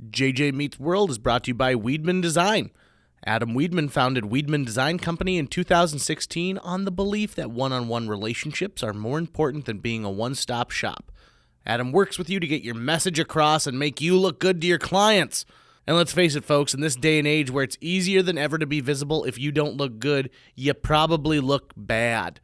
JJ Meets World is brought to you by Weedman Design. Adam Weedman founded Weedman Design Company in 2016 on the belief that one-on-one relationships are more important than being a one-stop shop. Adam works with you to get your message across and make you look good to your clients. And let's face it, folks, in this day and age where it's easier than ever to be visible, if you don't look good, you probably look bad.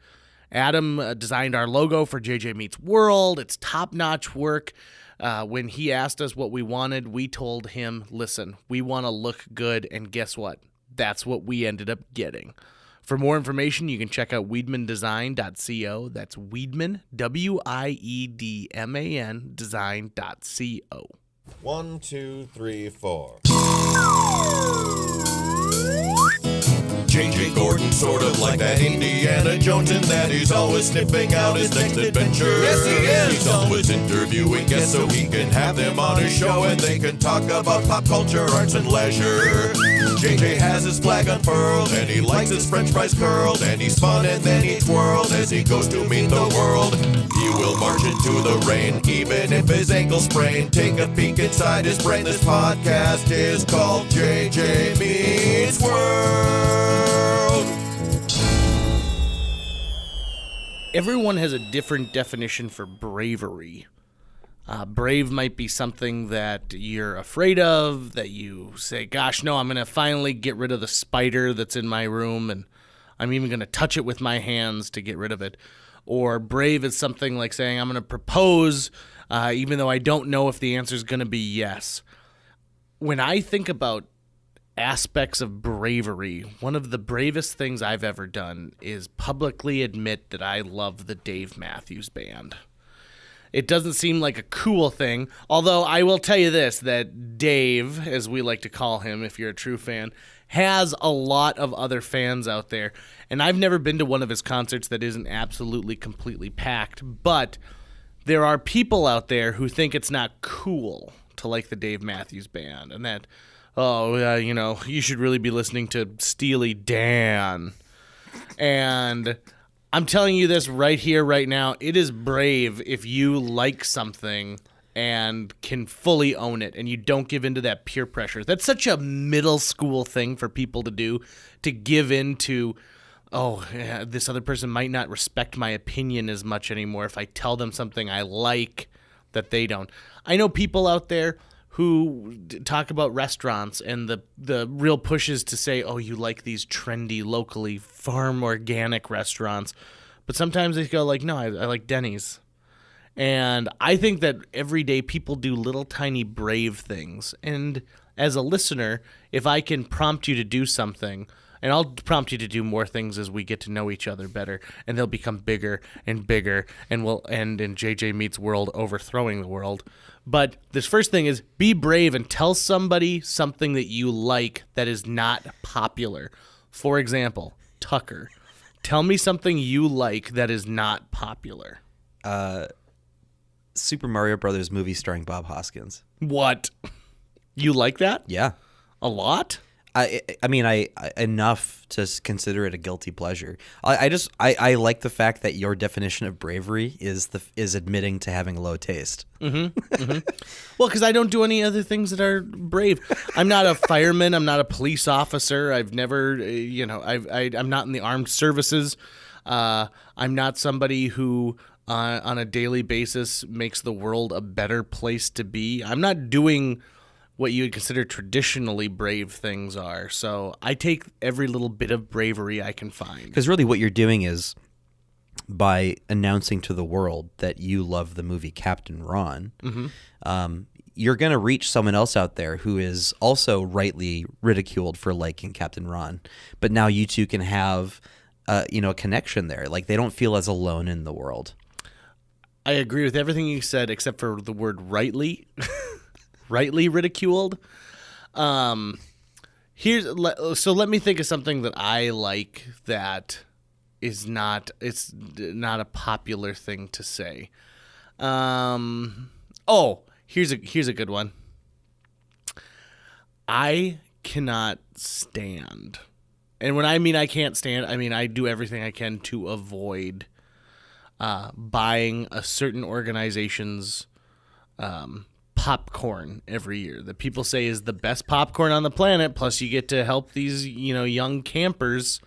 Adam designed our logo for JJ Meets World. It's top-notch work. When he asked us what we wanted, we told him, listen, we want to look good, and guess what? That's what we ended up getting. For more information, you can check out weedmandesign.co. That's Weedman, Wiedman, design.co. 1, 2, 3, 4. J.J. Gordon, sort of like that Indiana Jones, in that he's always sniffing out his next adventure. Yes, he is. He's always interviewing guests so he can have them on his show and they can talk about pop culture, arts, and leisure. J.J. has his flag unfurled and he likes his french fries curled, and he's fun and then he twirled as he goes to meet the world. He will march into the rain even if his ankle sprained. Take a peek inside his brain. This podcast is called J.J. Meets World. Everyone has a different definition for bravery. Brave might be something that you're afraid of, that you say, gosh, no, I'm going to finally get rid of the spider that's in my room, and I'm even going to touch it with my hands to get rid of it. Or brave is something like saying, I'm going to propose, even though I don't know if the answer is going to be yes. When I think about aspects of bravery, one of the bravest things I've ever done is publicly admit that I love the Dave Matthews Band. It doesn't seem like a cool thing, although I will tell you this, that Dave, as we like to call him if you're a true fan, has a lot of other fans out there, and I've never been to one of his concerts that isn't absolutely completely packed, but there are people out there who think it's not cool to like the Dave Matthews Band, and that you should really be listening to Steely Dan. And I'm telling you this right here, right now, it is brave if you like something and can fully own it and you don't give into that peer pressure. That's such a middle school thing for people to do, to give into, this other person might not respect my opinion as much anymore if I tell them something I like that they don't. I know people out there who talk about restaurants and the real push is to say, oh, you like these trendy, locally, farm organic restaurants. But sometimes they go like, no, I like Denny's. And I think that every day people do little tiny brave things. And as a listener, if I can prompt you to do something, and I'll prompt you to do more things as we get to know each other better, and they'll become bigger and bigger, and we'll end in JJ Meets World overthrowing the world. But this first thing is be brave and tell somebody something that you like that is not popular. For example, Tucker, tell me something you like that is not popular. Super Mario Brothers movie starring Bob Hoskins. What? You like that? Yeah. A lot? I mean, enough to consider it a guilty pleasure. I like the fact that your definition of bravery is admitting to having low taste. Mm-hmm. Mm-hmm. Well, because I don't do any other things that are brave. I'm not a fireman. I'm not a police officer. I've never, I'm not in the armed services. I'm not somebody who on a daily basis makes the world a better place to be. I'm not doing what you would consider traditionally brave things are. So I take every little bit of bravery I can find. Because really what you're doing is, by announcing to the world that you love the movie Captain Ron, you're going to reach someone else out there who is also rightly ridiculed for liking Captain Ron. But now you two can have a connection there. Like, they don't feel as alone in the world. I agree with everything you said except for the word rightly. Rightly ridiculed. Let me think of something that I like that is not a popular thing to say. Here's a good one. I cannot stand, and when I mean I can't stand, I mean I do everything I can to avoid buying a certain organization's popcorn every year that people say is the best popcorn on the planet. Plus, you get to help these, young campers.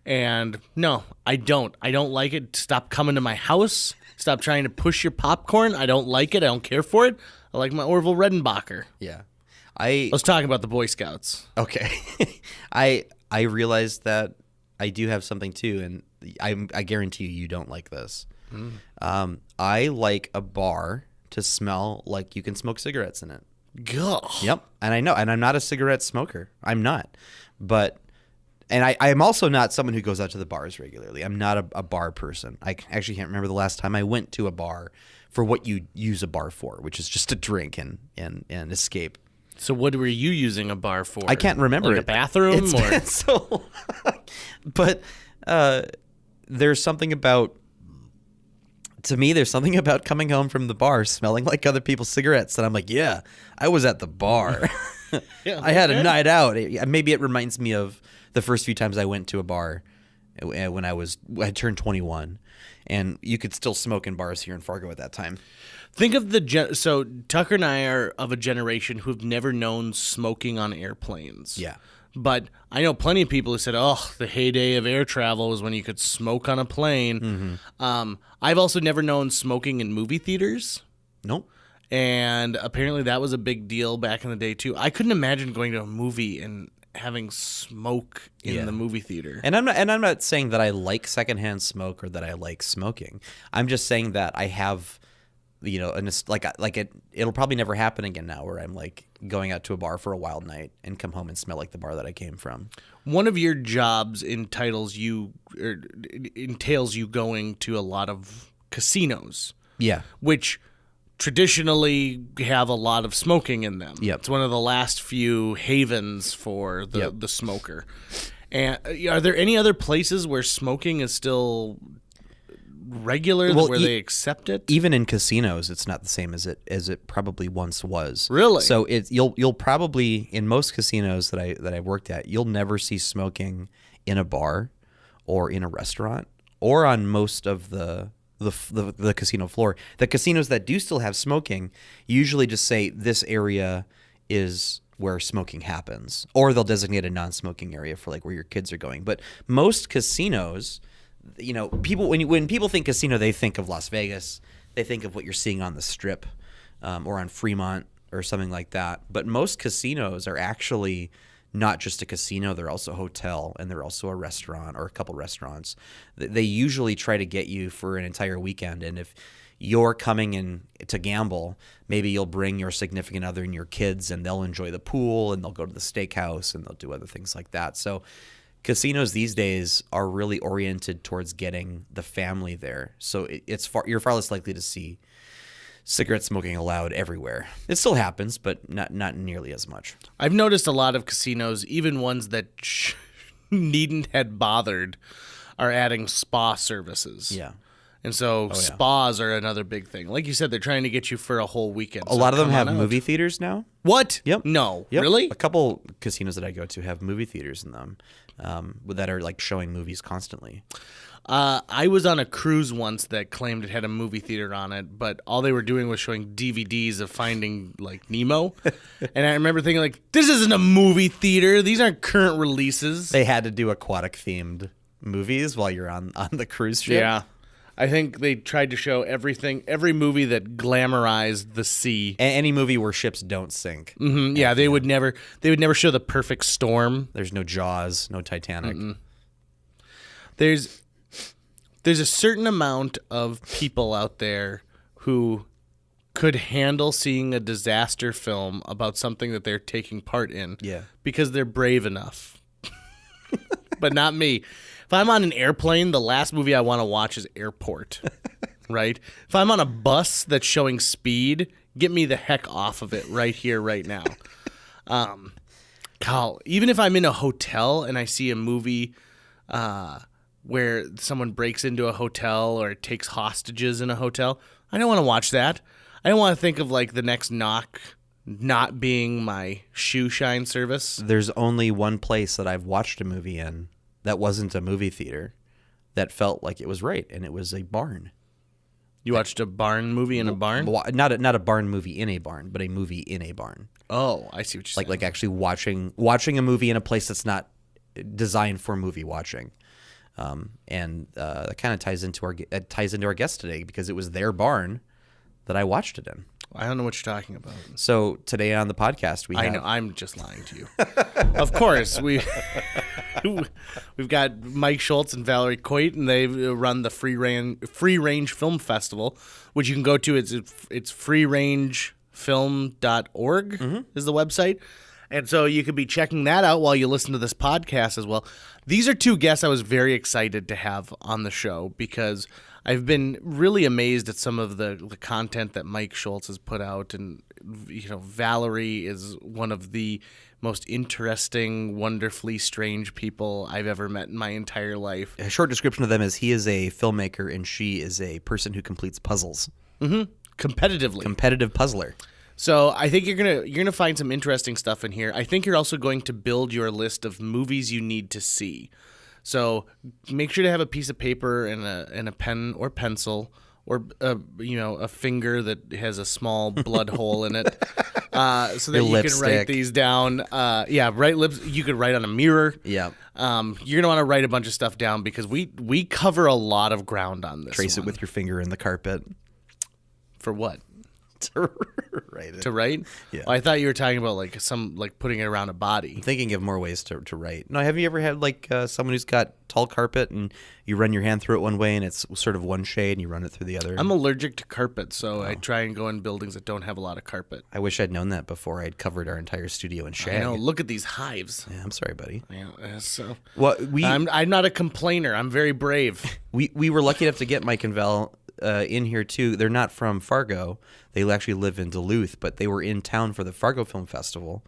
And no, I don't. I don't like it. Stop coming to my house. Stop trying to push your popcorn. I don't like it. I don't care for it. I like my Orville Redenbacher. Yeah. Let's talk about the Boy Scouts. Okay. I realized that I do have something too, and I guarantee you don't like this. I like a bar to smell like you can smoke cigarettes in it. Gah. Yep. And I know, and I'm not a cigarette smoker. I'm not. And I'm also not someone who goes out to the bars regularly. I'm not a bar person. I actually can't remember the last time I went to a bar for what you use a bar for, which is just to drink and escape. So what were you using a bar for? I can't remember. Like a bathroom? It's been so But there's something about, to me, there's something about coming home from the bar smelling like other people's cigarettes. And I'm like, yeah, I was at the bar. Yeah, I had a night out. Maybe it reminds me of the first few times I went to a bar when I turned 21. And you could still smoke in bars here in Fargo at that time. Think of so Tucker and I are of a generation who've never known smoking on airplanes. Yeah. But I know plenty of people who said, oh, the heyday of air travel was when you could smoke on a plane. Mm-hmm. I've also never known smoking in movie theaters. Nope. And apparently that was a big deal back in the day, too. I couldn't imagine going to a movie and having smoke in the movie theater. And I'm not saying that I like secondhand smoke or that I like smoking. I'm just saying that I have, it'll probably never happen again now, where I'm like going out to a bar for a wild night and come home and smell like the bar that I came from. One of your jobs entails you going to a lot of casinos. Yeah. Which traditionally have a lot of smoking in them. Yep. It's one of the last few havens for the smoker. And are there any other places where smoking is still regular, where they accept it? Even in casinos, it's not the same as it probably once was. Really? So you'll probably, in most casinos that I worked at, you'll never see smoking in a bar or in a restaurant or on most of the casino floor. The casinos that do still have smoking usually just say this area is where smoking happens, or they'll designate a non-smoking area for like where your kids are going. But most casinos, people when people think casino, they think of Las Vegas. They think of what you're seeing on the Strip or on Fremont or something like that. But most casinos are actually not just a casino, they're also a hotel, and they're also a restaurant or a couple restaurants. They usually try to get you for an entire weekend, and if you're coming in to gamble, maybe you'll bring your significant other and your kids, and they'll enjoy the pool, and they'll go to the steakhouse, and they'll do other things like that. So casinos these days are really oriented towards getting the family there. So you're far less likely to see cigarette smoking allowed everywhere. It still happens, but not nearly as much. I've noticed a lot of casinos, even ones that needn't had bothered, are adding spa services. Yeah. And so spas are another big thing. Like you said, they're trying to get you for a whole weekend. A lot of them have movie theaters now. What? Yep. No. Yep. Really? A couple casinos that I go to have movie theaters in them that are like showing movies constantly. I was on a cruise once that claimed it had a movie theater on it, but all they were doing was showing DVDs of Finding like Nemo. And I remember thinking like, this isn't a movie theater. These aren't current releases. They had to do aquatic themed movies while you're on the cruise ship. Yeah. I think they tried to show every movie that glamorized the sea. Any movie where ships don't sink. Mm-hmm. Yeah, they would never show the perfect storm. There's no Jaws, no Titanic. Mm-mm. There's a certain amount of people out there who could handle seeing a disaster film about something that they're taking part in. Yeah. Because they're brave enough. But not me. If I'm on an airplane, the last movie I want to watch is Airport. Right? If I'm on a bus that's showing speed, get me the heck off of it right here, right now. Kyle, even if I'm in a hotel and I see a movie where someone breaks into a hotel or takes hostages in a hotel, I don't want to watch that. I don't want to think of like the next knock not being my shoe shine service. There's only one place that I've watched a movie in that wasn't a movie theater that felt like it was right, and it was a barn. You watched a barn movie in a barn? Not a barn movie in a barn, but a movie in a barn. Oh, I see what you're saying. Like actually watching a movie in a place that's not designed for movie watching. And that kind of ties into our guest today because it was their barn that I watched it in. I don't know what you're talking about. So today on the podcast I know, I'm just lying to you. Of course, we've got Mike Scholtz and Valerie Coit, and they run the Free Range Film Festival, which you can go to. It's freerangefilm.org is the website. And so you could be checking that out while you listen to this podcast as well. These are two guests I was very excited to have on the show because I've been really amazed at some of the content that Mike Scholtz has put out. And, Valerie is one of the most interesting, wonderfully strange people I've ever met in my entire life. A short description of them is he is a filmmaker and she is a person who completes puzzles. Competitively. Competitive puzzler. So I think you're gonna find some interesting stuff in here. I think you're also going to build your list of movies you need to see. So make sure to have a piece of paper and a pen or pencil or a finger that has a small blood hole in it, so that Your you lipstick. can write these down. Write lips. You could write on a mirror. Yeah. You're gonna want to write a bunch of stuff down because we cover a lot of ground on this. Trace one. it with your finger in the carpet. For what? To write it. To write? Yeah. Oh, I thought you were talking about like putting it around a body. I'm thinking of more ways to write. No, have you ever had someone who's got tall carpet and you run your hand through it one way and it's sort of one shade and you run it through the other? I'm allergic to carpet, so I try and go in buildings that don't have a lot of carpet. I wish I'd known that before I'd covered our entire studio in shag. I know. Look at these hives. Yeah, I'm sorry, buddy. Yeah. So Well, I'm not a complainer. I'm very brave. we were lucky enough to get Mike and Val in here too. They're not from Fargo. They actually live in Duluth, but they were in town for the Fargo Film Festival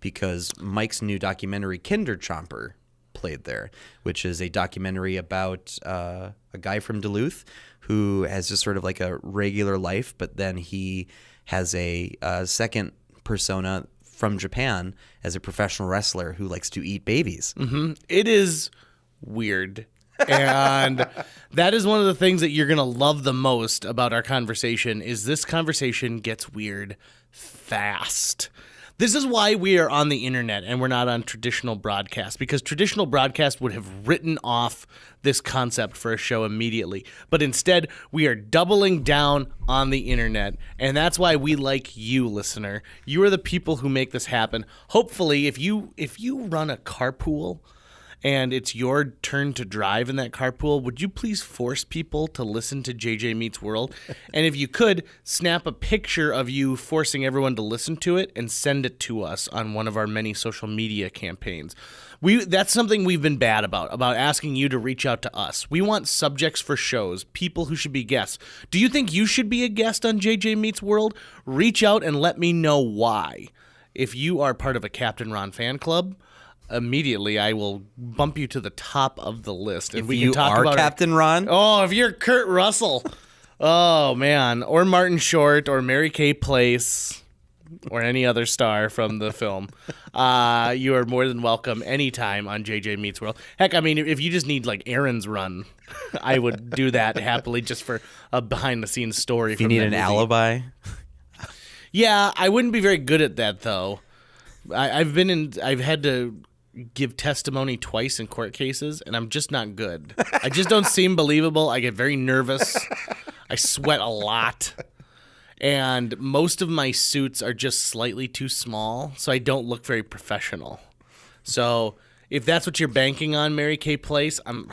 because Mike's new documentary Kinder Chomper played there, which is a documentary about a guy from Duluth who has just sort of like a regular life, but then he has a second persona from Japan as a professional wrestler who likes to eat babies. Mm-hmm. It is weird. And that is one of the things that you're going to love the most about our conversation is this conversation gets weird fast. This is why we are on the internet and we're not on traditional broadcast, because traditional broadcast would have written off this concept for a show immediately. But instead, we are doubling down on the internet. And that's why we like you, listener. You are the people who make this happen. Hopefully, if you run a carpool and it's your turn to drive in that carpool, would you please force people to listen to JJ Meets World? And if you could, snap a picture of you forcing everyone to listen to it and send it to us on one of our many social media campaigns. That's something we've been bad about asking you to reach out to us. We want subjects for shows, people who should be guests. Do you think you should be a guest on JJ Meets World? Reach out and let me know why. If you are part of a Captain Ron fan club, immediately I will bump you to the top of the list, and we can talk about Captain Ron. Oh, if you're Kurt Russell, oh man, or Martin Short, or Mary Kay Place, or any other star from the film, you are more than welcome anytime on JJ Meets World. Heck, I mean, if you just need like Aaron's run, I would do that happily just for a behind-the-scenes story. If you need an alibi. Yeah, I wouldn't be very good at that though. I've had to give testimony twice in court cases, and I'm just not good. I just don't seem believable. I get very nervous. I sweat a lot. And most of my suits are just slightly too small, so I don't look very professional. So if that's what you're banking on, Mary Kay Place, I'm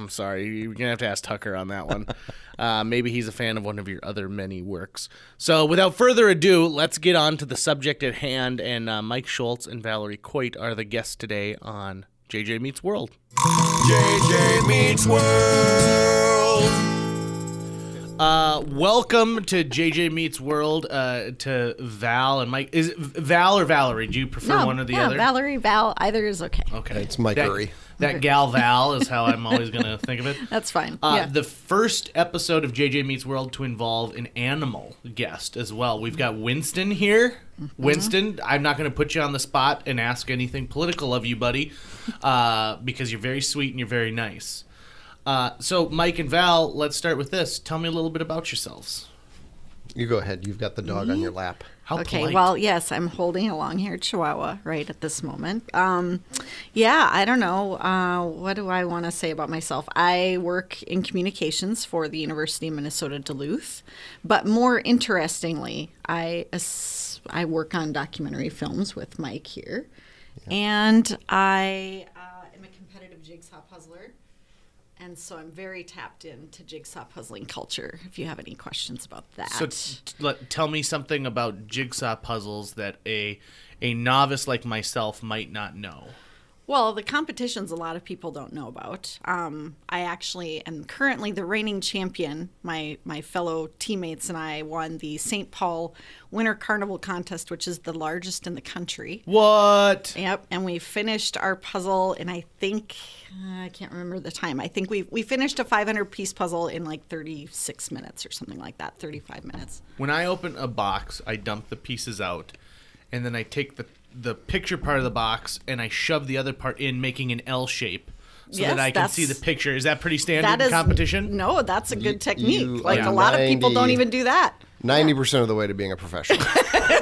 sorry. You're going to have to ask Tucker on that one. Maybe he's a fan of one of your other many works. So without further ado, let's get on to the subject at hand. And Mike Scholtz and Valerie Coit are the guests today on JJ Meets World. JJ Meets World. Welcome to JJ Meets World to Val and Mike. Is it Val or Valerie? Do you prefer one or the other? Valerie, Val, either is okay. Okay. It's Mikery. That gal Val is how I'm always going to think of it. That's fine. The first episode of JJ Meets World to involve an animal guest as well. We've got Winston here. Mm-hmm. Winston, I'm not going to put you on the spot and ask anything political of you, buddy, because you're very sweet and you're very nice. So, Mike and Val, let's start with this. Tell me a little bit about yourselves. You go ahead. You've got the dog on your lap. How Okay, polite. well, yes, I'm holding a long-haired Chihuahua right at this moment. Yeah, I don't know. What do I want to say about myself? I work in communications for the University of Minnesota Duluth, but more interestingly, I work on documentary films with Mike here, and I am a competitive jigsaw puzzler. And so I'm very tapped into jigsaw puzzling culture, if you have any questions about that. So tell me something about jigsaw puzzles that a novice like myself might not know. Well, the competitions a lot of people don't know about. I actually am currently the reigning champion. My fellow teammates and I won the St. Paul Winter Carnival Contest, which is the largest in the country. What? Yep, and we finished our puzzle in, I think, I can't remember the time. I think we finished a 500-piece puzzle in like 36 minutes or something like that, 35 minutes. When I open a box, I dump the pieces out, and then I take the picture part of the box and I shove the other part in, making an L shape so Yes, that I can that's- see the picture. Is that pretty standard That in is competition? No, that's a good technique. you Like are a lot of people don't 90 even do that. 90% of the way to being a professional.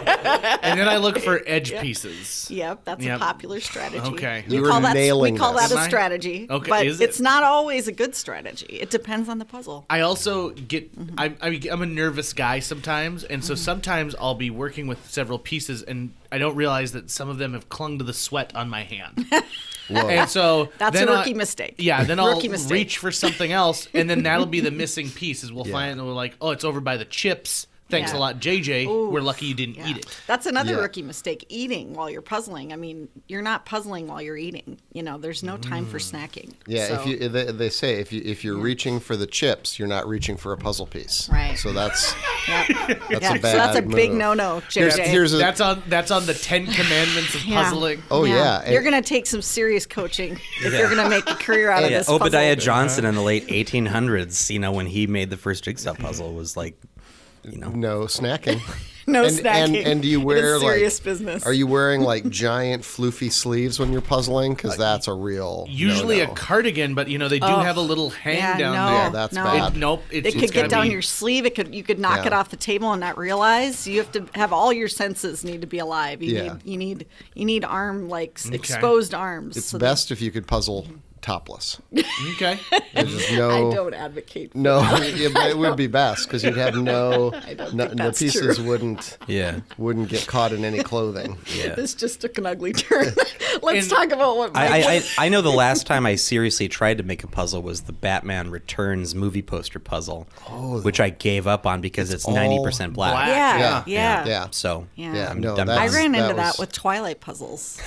And then I look for edge pieces. Yep, that's Yep. a popular strategy. Okay. You were nailing we call this. that Am a I? strategy. Okay, But is it? it's not always a good strategy. It depends on the puzzle. I also get Mm-hmm. I'm a nervous guy sometimes, and so sometimes I'll be working with several pieces and I don't realize that some of them have clung to the sweat on my hand. Whoa. And so That's then a rookie mistake. Yeah, then I'll Rookie mistake. reach for something else, and then that'll be the missing piece. Is we'll find and we're like, oh, it's over by the chips. Thanks Yeah. a lot, JJ. We're lucky you didn't Yeah. eat it. That's another Yeah. rookie mistake, eating while you're puzzling. I mean, you're not puzzling while you're eating. You know, there's no time for snacking. Yeah, So- they say if you're reaching for the chips, you're not reaching for a puzzle piece. Right. So that's Yep. that's Yeah, a bad so that's a big move. no-no, Here's, JJ. here's a That's on the 10 Commandments of Yeah. puzzling. oh yeah. You're going to take some serious coaching if you're going to make a career out of Yeah, this Obadiah puzzle. Johnson in the late 1800s, when he made the first jigsaw puzzle, was like, no snacking. No and, snacking. And do you wear It is serious like business. Are you wearing like giant floofy sleeves when you're puzzling? Because that's a real Usually no-no. a cardigan, but they do have a little hang yeah, down no, there. Yeah, that's no. bad. Nope. It It's could gotta get down be- your sleeve. You could knock Yeah. it off the table and not realize. You have to have all your senses need to be alive. Yeah. You need arm exposed arms. It's so best if you could puzzle topless. Okay. There's just that- no. I don't advocate. For No, yeah, but it would be best because you'd have no, don't no think the that's pieces true. wouldn't get caught in any clothing. yeah. This just took an ugly turn. Let's And- talk about what Mike I know the last time I seriously tried to make a puzzle was the Batman Returns movie poster puzzle, which I gave up on because it's all 90% black. black. Yeah, Yeah. yeah. So Yeah. I'm, No, I'm that's- I ran that into that was- with Twilight puzzles.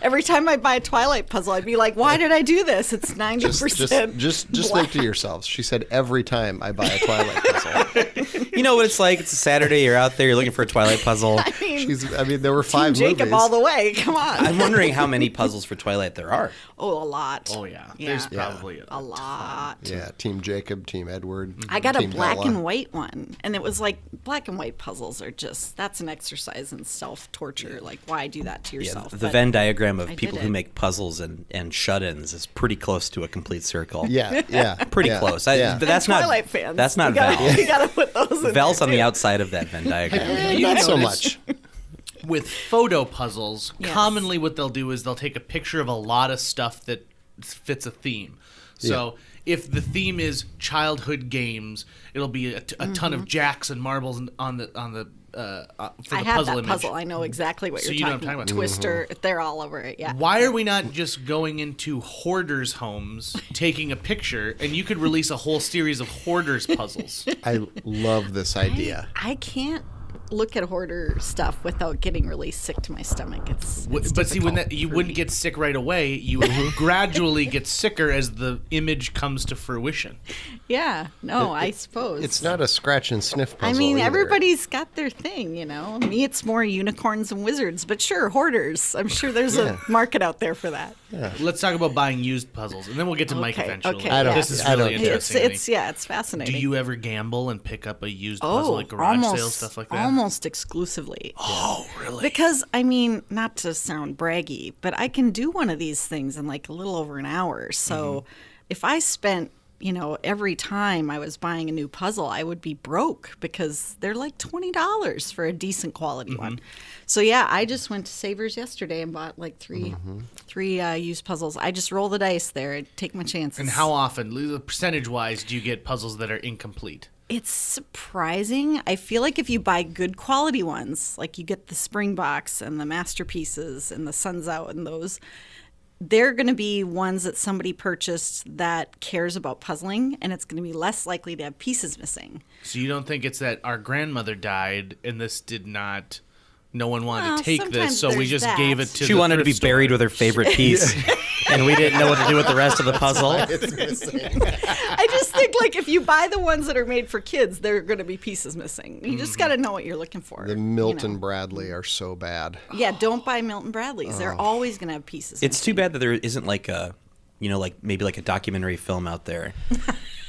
Every time I buy a Twilight puzzle, I'd be like, "Why did I do this? It's 90%." Just think to yourselves. She said every time I buy a Twilight puzzle. You know what it's like? It's a Saturday. You're out there. You're looking for a Twilight puzzle. I mean, There were Team 5 Jacob movies. all the way. Come on. I'm wondering how many puzzles for Twilight there are. Oh, a lot. Oh yeah. Yeah. There's probably A lot. Yeah, Team Jacob, Team Edward. I got a Team black Bella. and white one, and it was like black and white puzzles are that's an exercise in self torture. Like, why do that to Yeah, yourself? the But Venn diagram of I did people who it. make puzzles and shut-ins is pretty close to a complete circle. Yeah. Pretty yeah, close. Yeah. But that's not Twilight fans. That's not you gotta, Val. You gotta put those in Val's there, on the too. outside of that Venn diagram. Not so noticed- much. With photo puzzles, Yes. commonly what they'll do is they'll take a picture of a lot of stuff that fits a theme. So if the theme is childhood games, it'll be a ton of jacks and marbles on the for I the have puzzle that image. puzzle. I know exactly what So you're you know what I'm talking about. talking about. Twister, they're all over it. Yeah. Why are we not just going into hoarders' homes, taking a picture, and you could release a whole series of hoarders puzzles? I love this idea. I can't look at hoarder stuff without getting really sick to my stomach. It's But see, when difficult you for wouldn't me. get sick right away, you would gradually get sicker as the image comes to fruition. Yeah. No, I suppose. It's not a scratch and sniff puzzle. I mean, either. everybody's got their thing, you know. Me, it's more unicorns and wizards, but sure, hoarders. I'm sure there's a market out there for that. Let's talk about buying used puzzles, and then we'll get to Mike Okay, eventually. okay, I don't- This is I really don't- interesting. to me. It's fascinating. Do you ever gamble and pick up a used puzzle like garage almost, sales, stuff like that? Almost exclusively. Oh, really? Because, I mean, not to sound braggy, but I can do one of these things in like a little over an hour. So if I spent, every time I was buying a new puzzle, I would be broke because they're like $20 for a decent quality one. So yeah, I just went to Savers yesterday and bought like three used puzzles. I just roll the dice there and take my chances. And how often, percentage-wise, do you get puzzles that are incomplete? It's surprising. I feel like if you buy good quality ones, like you get the Springboks and the Masterpieces and the Suns Out and those, they're going to be ones that somebody purchased that cares about puzzling, and it's going to be less likely to have pieces missing. So you don't think it's that our grandmother died and this did not... No one wanted to take this, so we just gave it to She wanted to be buried with her favorite piece, and we didn't know what to do with the rest of the puzzle. I just think, like, if you buy the ones that are made for kids, there are going to be pieces missing. You just got to know what you're looking for. The Milton Bradley are so bad. Yeah, don't buy Milton Bradleys. They're always going to have pieces It's missing. too bad that there isn't like a, maybe like a documentary film out there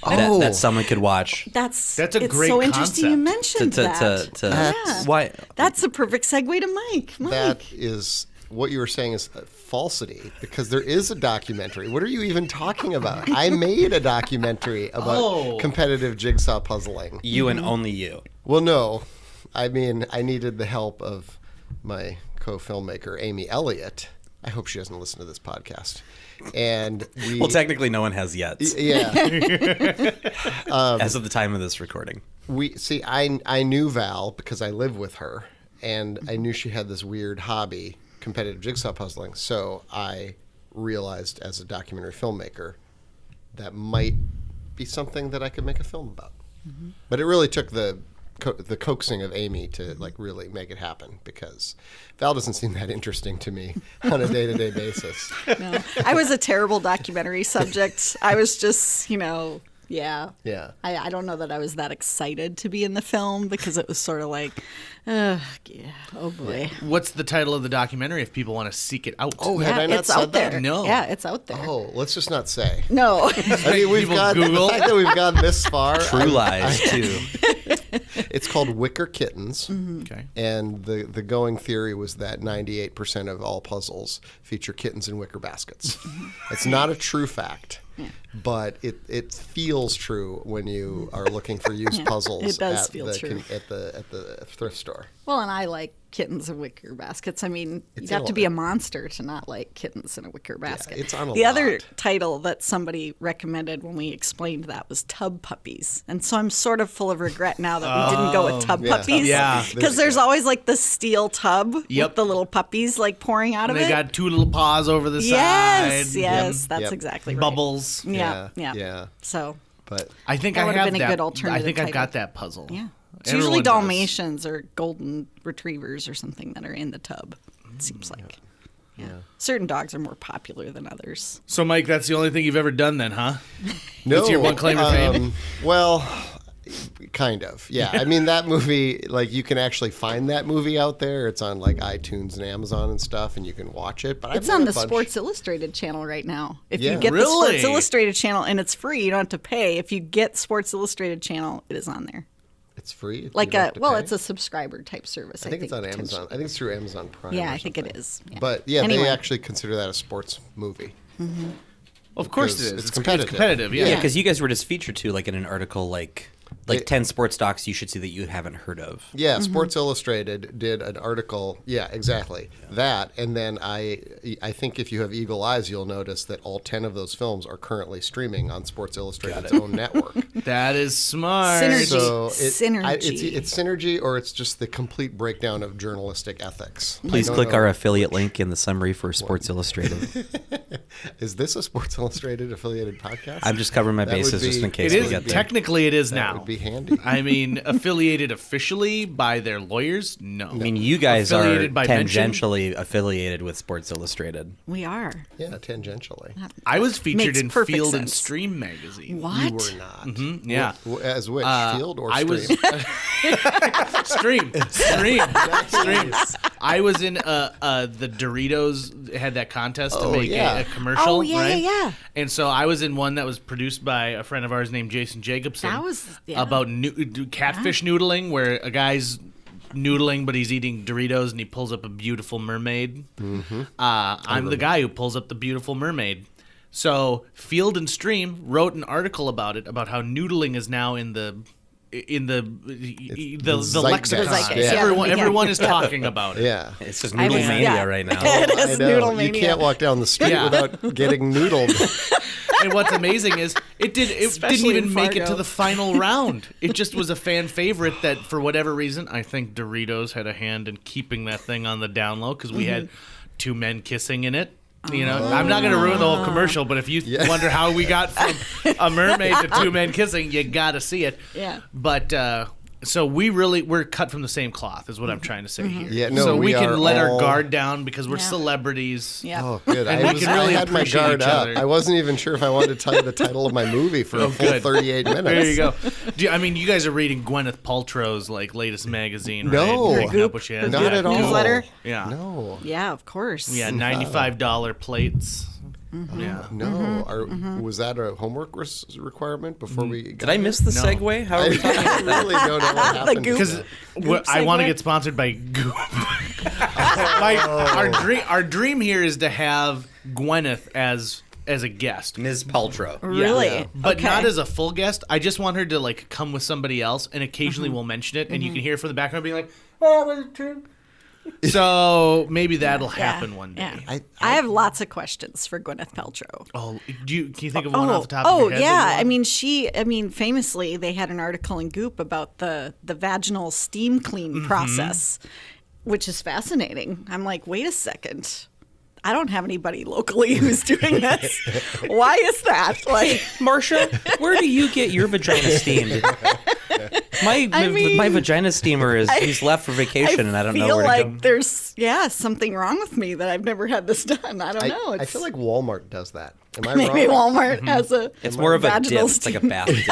that someone could watch. That's a it's great so interesting you mentioned that. Why? That's a perfect segue to Mike. That is what you were saying is falsity, because there is a documentary. What are you even talking about? I made a documentary about competitive jigsaw puzzling. You and only you. Well, no. I mean, I needed the help of my co-filmmaker, Amy Elliott. I hope she doesn't listen to this podcast. And well, technically, no one has yet. Yeah. As of the time of this recording. I knew Val because I live with her, and I knew she had this weird hobby, competitive jigsaw puzzling. So I realized as a documentary filmmaker that might be something that I could make a film about. Mm-hmm. But it really took the coaxing of Amy to like really make it happen, because Val doesn't seem that interesting to me on a day-to-day basis. No, I was a terrible documentary subject. I was just, yeah. I don't know that I was that excited to be in the film, because it was sort of like, oh boy. What's the title of the documentary if people want to seek it out? Oh, had I not it's said out that? there. No. Yeah, it's out there. Oh, let's just not say. No. I mean, we've People got Google. the fact that we've gone this far. True lies, too. It's called Wicker Kittens. Mm-hmm. Okay. And the going theory was that 98% of all puzzles feature kittens in wicker baskets. It's not a true fact, but it feels true when you are looking for used puzzles it does at feel the true. at the thrift store. Well, and I like kittens in wicker baskets. I mean, you'd have to be a monster to not like kittens in a wicker basket. it's on a The other lot. title that somebody recommended when we explained that was Tub Puppies. And so I'm sort of full of regret now that we didn't go with Tub yeah. Puppies. Yeah. Because there's always like the steel tub Yep. with the little puppies like pouring out And of they it. got two little paws over the yes, side. yes, that's Yep. exactly right. Bubbles. Yeah. Yeah. So, But I think That I would have have been a that. good alternative I think I've title. got that puzzle. yeah. It's Everyone usually does. Dalmatians or golden retrievers or something that are in the tub, it seems like. Yeah. Certain dogs are more popular than others. So, Mike, that's the only thing you've ever done then, huh? no, That's your one claim to fame? Well, kind of. Yeah. I mean, that movie, like, you can actually find that movie out there. It's on like iTunes and Amazon and stuff, and you can watch it. But It's on the Sports Illustrated channel right now. If Yeah. you get the Really? Sports Illustrated channel, and it's free, you don't have to pay. If you get Sports Illustrated channel, it is on there. It's free. You Like don't have to pay? it's a subscriber type service. I think it's on Amazon. potentially. I think it's through Amazon Prime. Yeah, or I think something. it is. Yeah. But yeah, Anyway. they actually consider that a sports movie. Of course Because it is. it's competitive. It's competitive, yeah. Yeah, because you guys were just featured too, like in an article, like 10 sports docs you should see that you haven't heard of. Yeah, Mm-hmm. Sports Illustrated did an article. Yeah, exactly. That, and then I think if you have eagle eyes, you'll notice that all 10 of those films are currently streaming on Sports Illustrated's own network. That is smart. Synergy. So Synergy. it's synergy, or it's just the complete breakdown of journalistic ethics. Please I don't click know. our affiliate link in the summary for Sports Illustrated. Is this a Sports Illustrated affiliated podcast? I'm just covering my That would bases just be- in case It we is. get there. Technically, it is that now. would be handy. I mean, affiliated officially by their lawyers? No. I mean, you guys are Affiliated by mention? tangentially affiliated with Sports Illustrated. We are. Yeah, tangentially. I was featured Makes in perfect Field and sense. Stream magazine. What? You were not. Yeah. As which? Field or I stream? was stream. I was in the Doritos had that contest to Oh, make yeah. a commercial. Oh, yeah, right? yeah. And so I was in one that was produced by a friend of ours named Jason Jacobson. That was- yeah. about catfish noodling, where a guy's noodling, but he's eating Doritos, and he pulls up a beautiful mermaid. I'm the guy who pulls up the beautiful mermaid. So Field and Stream wrote an article about it, about how noodling is now in the lexicon. zeitgeist. Yeah. Everyone is talking about it. Yeah. It's just noodle mania right now. It is I know. noodle You mania. can't walk down the street Yeah. without getting noodled. And what's amazing is it didn't Especially even in make it to Fargo. the final round. It just was a fan favorite that, for whatever reason, I think Doritos had a hand in keeping that thing on the down low, because we had two men kissing in it. You know, I'm not going to ruin the whole commercial, but if you wonder how we got from a mermaid to two men kissing, you got to see it. Yeah. But so we're cut from the same cloth, is what I'm trying to say here. Yeah, no, so we we can are let our all- guard down because we're Yeah. celebrities. Yeah. Oh, good. And we can really I had my appreciate guard each up. other. I wasn't even sure if I wanted to tell you the title of my movie for a full good. 38 minutes. There you go. I mean, you guys are reading Gwyneth Paltrow's latest magazine, right? No. Picking up what she has. Not Yeah. at all. Newsletter? Yeah. No. Yeah, of course. Yeah, $95 plates. Yeah. No. Was that a homework requirement before we got Did I miss the No. segue? How are we talking? I really don't know what happened. Goop. Because I want to get sponsored by Goop. Our dream here is to have Gwyneth as a guest. Ms. Paltrow. Really? Yeah. But Okay. not as a full guest. I just want her to come with somebody else, and occasionally we'll mention it, and you can hear from the background being like, "Oh, was it true?" So maybe that'll happen one day. Yeah. I have lots of questions for Gwyneth Paltrow. Oh, can you think of one off the top of your head? yeah. I mean, famously, they had an article in Goop about the vaginal steam clean process, which is fascinating. I'm like, wait a second. I don't have anybody locally who's doing this. Why is that? Like, Marcia, where do you get your vagina steamed? My vagina steamer he's left for vacation and I don't know feel where to like go. there's something wrong with me that I've never had this done. I don't know. I feel like Walmart does that. Am I maybe wrong? Walmart has a It's more of a dip. vaginal It's like a steam. bath dip.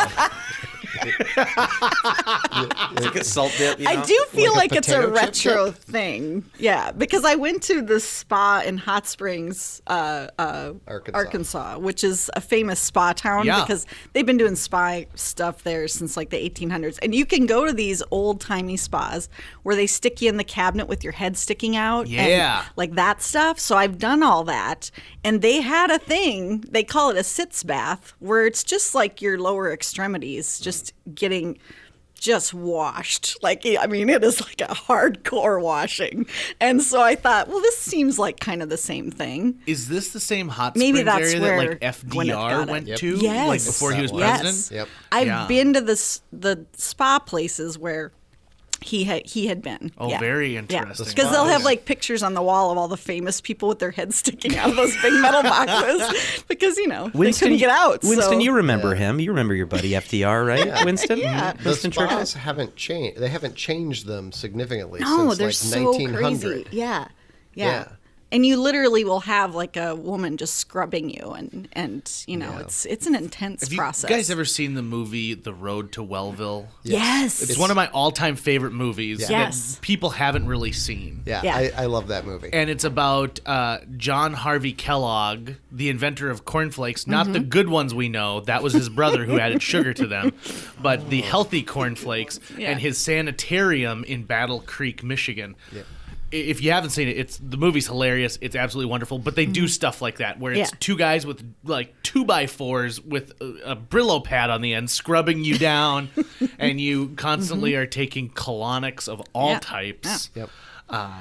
It's like a salt dip, you know? I do feel Like a like it's a potato chip retro dip? thing. Yeah, because I went to the spa in Hot Springs, Arkansas, which is a famous spa town Yeah. because they've been doing spa stuff there since like the 1800s. And you can go to these old-timey spas where they stick you in the cabinet with your head sticking out. Yeah. And like that stuff. So I've done all that. And they had a thing, they call it a sitz bath, where it's just like your lower extremities just getting just washed. Like, I mean, it is like a hardcore washing. And so I thought, well, this seems like kind of the same thing. Is this the same hot Maybe springs that's area where that Gwyneth got FDR it. went Yep. to, Yes. before he was Yes. president? Yep. I've Yeah. been to the spa places where he had been. Oh, very interesting. Because they'll spas. have like pictures on the wall of all the famous people with their heads sticking out of those big metal boxes because they couldn't get out. Winston, so. you remember him. You remember your buddy FDR, right? Winston? Yeah. The Winston spas Churchill? haven't changed. They haven't changed them significantly No, since they're like so 1900. crazy. Yeah. Yeah. And you literally will have like a woman just scrubbing you, and Yeah. it's an intense Have you process. guys ever seen the movie The Road to Wellville? Yes. It's one of my all-time favorite movies Yes. that people haven't really seen. Yeah, Yeah. I love that movie. And it's about John Harvey Kellogg, the inventor of cornflakes. Not the good ones we know. That was his brother who added sugar to them. But the healthy cornflakes Yeah. and his sanitarium in Battle Creek, Michigan. If you haven't seen it, the movie's hilarious. It's absolutely wonderful. But they do stuff like that, where it's Yeah. two guys with like 2x4s with a Brillo pad on the end, scrubbing you down, and you constantly are taking colonics of all Yeah. types. Yep.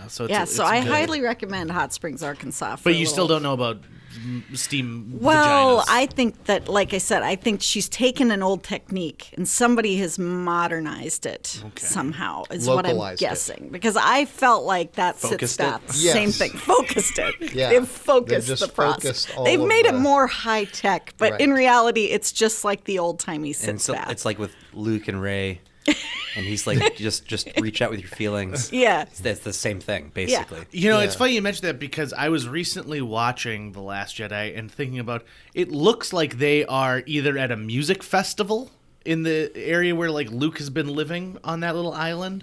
So it's, Yeah, it's so I good. highly recommend Hot Springs, Arkansas. For But a you still little- don't know about steam Well, vaginas. I think that, like I said, I think she's taken an old technique and somebody has modernized it somehow, is what I'm Localized it. guessing. Because I felt like that sits Focused it? bath, Yes. same thing, focused it. Yeah. They've focused They've just the process. focused all They've of made it the- more high tech, but Right. in reality, it's just like the old timey And sits so bath. it's like with Luke and Ray. And he's like, just reach out with your feelings. Yeah. It's the same thing, basically. You know, it's Yeah. funny you mentioned that because I was recently watching The Last Jedi and thinking about it looks like they are either at a music festival in the area where like Luke has been living on that little island,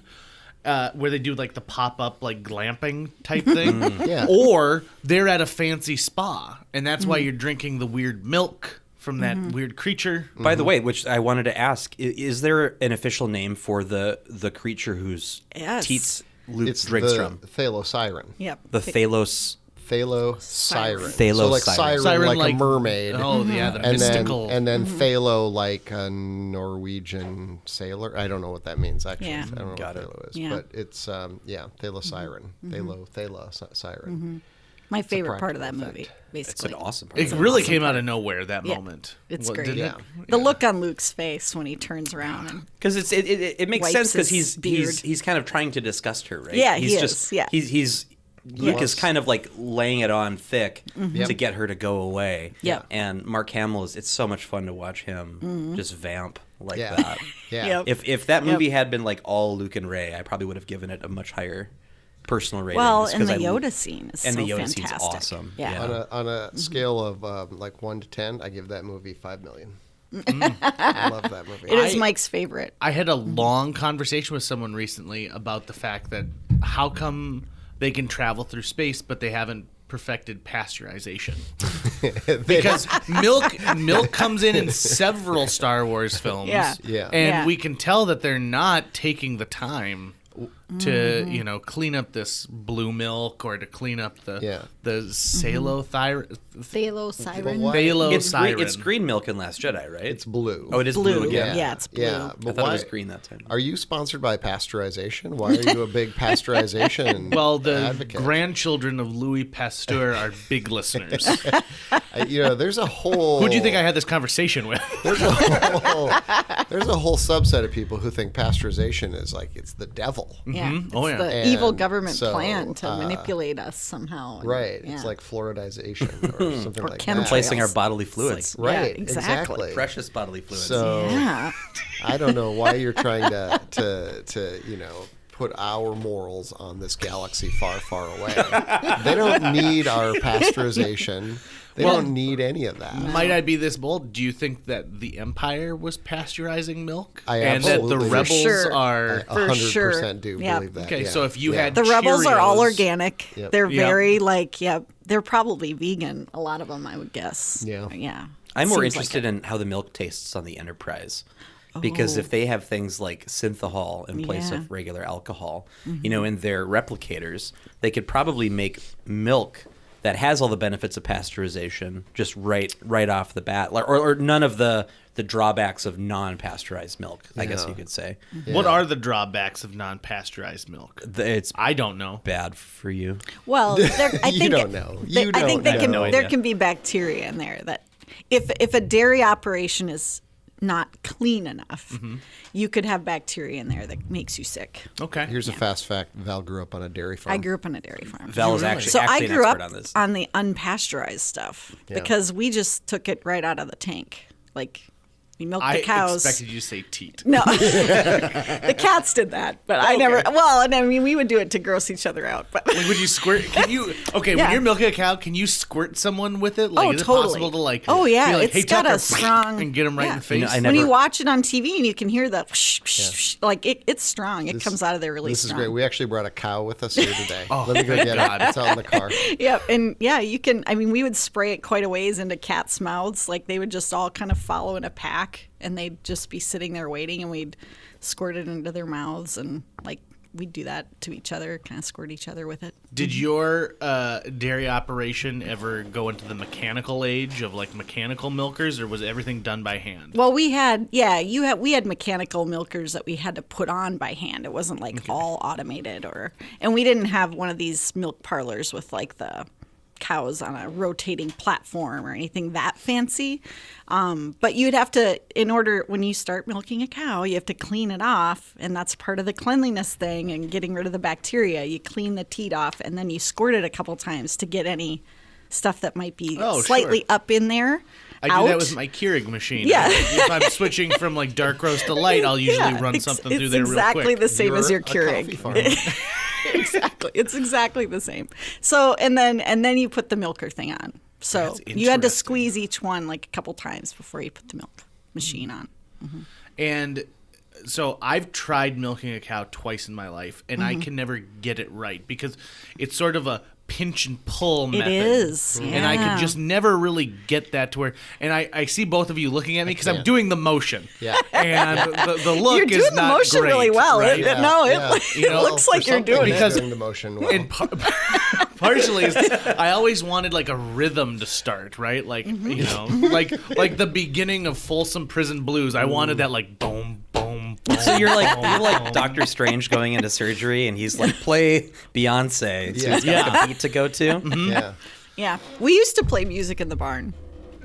where they do like the pop-up like glamping type thing, Yeah. or they're at a fancy spa and that's why you're drinking the weird milk from that weird creature. By the way, which I wanted to ask, is there an official name for the creature whose Yes. teats Luke It's drinks the from? Thalosiren. Yep. The Thalos Thalo-siren. Thalo-siren. So like siren like a mermaid. Oh, yeah, the And mystical. then Thalo like a Norwegian sailor. I don't know what that means actually. Yeah. I don't know what Thalo is, Yeah. but it's Thalo-siren. Thalo-siren. My favorite part of that practical movie, effect. It's basically. an awesome part. it really came out of nowhere, that moment. It's What, great. didn't Yeah. it? The look on Luke's face when he turns around and Because it makes Wipes sense because his he's kind of trying to disgust her, right? Yeah, he's he just is, yeah. he's Luke is kind of like laying it on thick Yep. to get her to go away. Yep. And Mark Hamill it's so much fun to watch him just vamp like Yeah. that. Yeah. Yep. If that movie had been like all Luke and Ray, I probably would have given it a much higher personal rating. well, just and 'cause the I- Yoda scene is and so the Yoda fantastic. scene's awesome. Yeah. On a scale of like 1 to 10, I give that movie 5 million. I love that movie. It is Mike's favorite. I had a long conversation with someone recently about the fact that how come they can travel through space, but they haven't perfected pasteurization? Because milk comes in several Star Wars films. Yeah. Yeah. And Yeah. we can tell that they're not taking the time to clean up this blue milk or to clean up the salothyrin. Thalo-siren. What? Thalo-siren. It's green milk in Last Jedi, right? It's blue. Oh, it is blue, again. Yeah, it's blue. Yeah, I but thought why, it was green that time. Are you sponsored by pasteurization? Why are you a big pasteurization Well, the advocate? grandchildren of Louis Pasteur are big listeners. There's a whole. Who do you think I had this conversation with? There's a whole subset of people who think pasteurization is like it's the devil. Yeah. It's Oh, yeah. the evil And government so, plan to manipulate us somehow. And- Right. yeah. It's like fluoridization or something Or like chemtrails. that. Replacing our bodily fluids. like- Right. Yeah, exactly. Precious bodily fluids. So Yeah. I don't know why you're trying to put our morals on this galaxy far, far away. They don't need our pasteurization. They don't need any of that. Might I be this bold? Do you think that the Empire was pasteurizing milk? I and that the absolutely- rebels For sure. are. I For 100% do Yeah. believe that. Okay, yeah. so if you Yeah. had The rebels are all Cheerios- organic. Yep. They're Yep. very they're probably vegan. A lot of them, I would guess. Yeah. Yeah. I'm more Seems like interested it. in how the milk tastes on the Enterprise. Because if they have things like synthahol in place Yeah. of regular alcohol, in their replicators, they could probably make milk that has all the benefits of pasteurization just right off the bat, or none of the drawbacks of non-pasteurized milk, I guess you could say. What are the drawbacks of non-pasteurized milk? It's I don't know. bad for you. Well, I You think don't know. You I think don't they can. know. There idea. can be bacteria in there that, if a dairy operation is not clean enough, you could have bacteria in there that makes you sick. Okay. Here's a fast fact. Val grew up on a dairy farm. I grew up on a dairy farm. Val is actually, So actually I grew an up expert on this. on the unpasteurized stuff because we just took it right out of the tank. Like, we milked I the cows. expected you to say teat. No, the cats did that, but I never. Well, and I mean, we would do it to gross each other out. But Like, would you squirt? Can you? Okay, Yeah. when you're milking a cow, can you squirt someone with it? Like, Oh, is it totally. possible to like? Oh, yeah, be like, it's hey, got Tucker, a strong- and get them right in yeah. the face. You know, I when never- you watch it on TV and you can hear the whoosh, whoosh, whoosh, like it's strong. It comes out of there really This strong. is great. We actually brought a cow with us here today. Oh, Let me go thank get God. it. It's out in the car. Yeah, and yeah, you can. I mean, we would spray it quite a ways into cats' mouths. Like they would just all kind of follow in a pack, and they'd just be sitting there waiting, and we'd squirt it into their mouths, and like we'd do that to each other, kind of squirt each other with it. Did your dairy operation ever go into the mechanical age of like mechanical milkers, or was everything done by hand? Well, we had mechanical milkers that we had to put on by hand. It wasn't like all automated, and we didn't have one of these milk parlors with like the cows on a rotating platform or anything that fancy. But you'd have to, when you start milking a cow, you have to clean it off, and that's part of the cleanliness thing and getting rid of the bacteria. You clean the teat off, and then you squirt it a couple times to get any stuff that might be slightly sure. up in there. I do that with my Keurig machine. Yeah. If I'm switching from like dark roast to light, I'll usually run something through there real exactly quick. the same as You're your a coffee Keurig. farmer. Exactly. It's exactly the same. So and then you put the milker thing on. So That's you had to interesting. squeeze each one like a couple times before you put the milk machine on. And So I've tried milking a cow twice in my life, and I can never get it right because it's sort of a pinch and pull method. It is. And I could just never really get that to where. And I see both of you looking at me because I'm doing the motion. Yeah. And the look You're doing is the not motion great, really well. right? It looks like you're doing it. Because doing the motion well. And partially is I always wanted like a rhythm to start, right? Like you know, like the beginning of Folsom Prison Blues. I wanted that like boom, boom, boom. So you're like Doctor Strange going into surgery, and he's like, play Beyonce. So he's got like a beat to go to. Yeah. Yeah. We used to play music in the barn.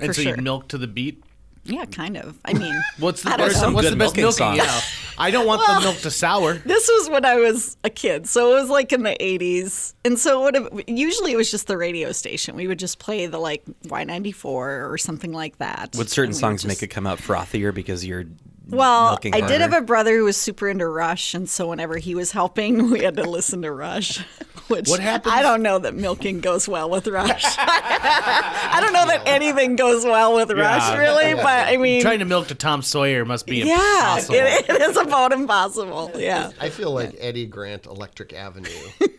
And so sure. you milk to the beat. Yeah, kind of. I mean, What's the I don't know. what's the Good best milking milking? songs. Yeah, I don't want the milk to sour. this was when I was a kid, so it was like in the 80s. And so usually it was just the radio station. We would just play the like Y94 or something like that. Would certain And we songs would make it come out frothier because you're Well, milking I did harder? have a brother who was super into Rush, and so whenever he was helping, we had to listen to Rush. Which What happens- I don't know that milking goes well with Rush. I don't know that anything goes well with Rush, really, but I mean, Trying to milk to Tom Sawyer must be yeah, impossible. it is about impossible. Yeah. I feel like Eddie Grant Electric Avenue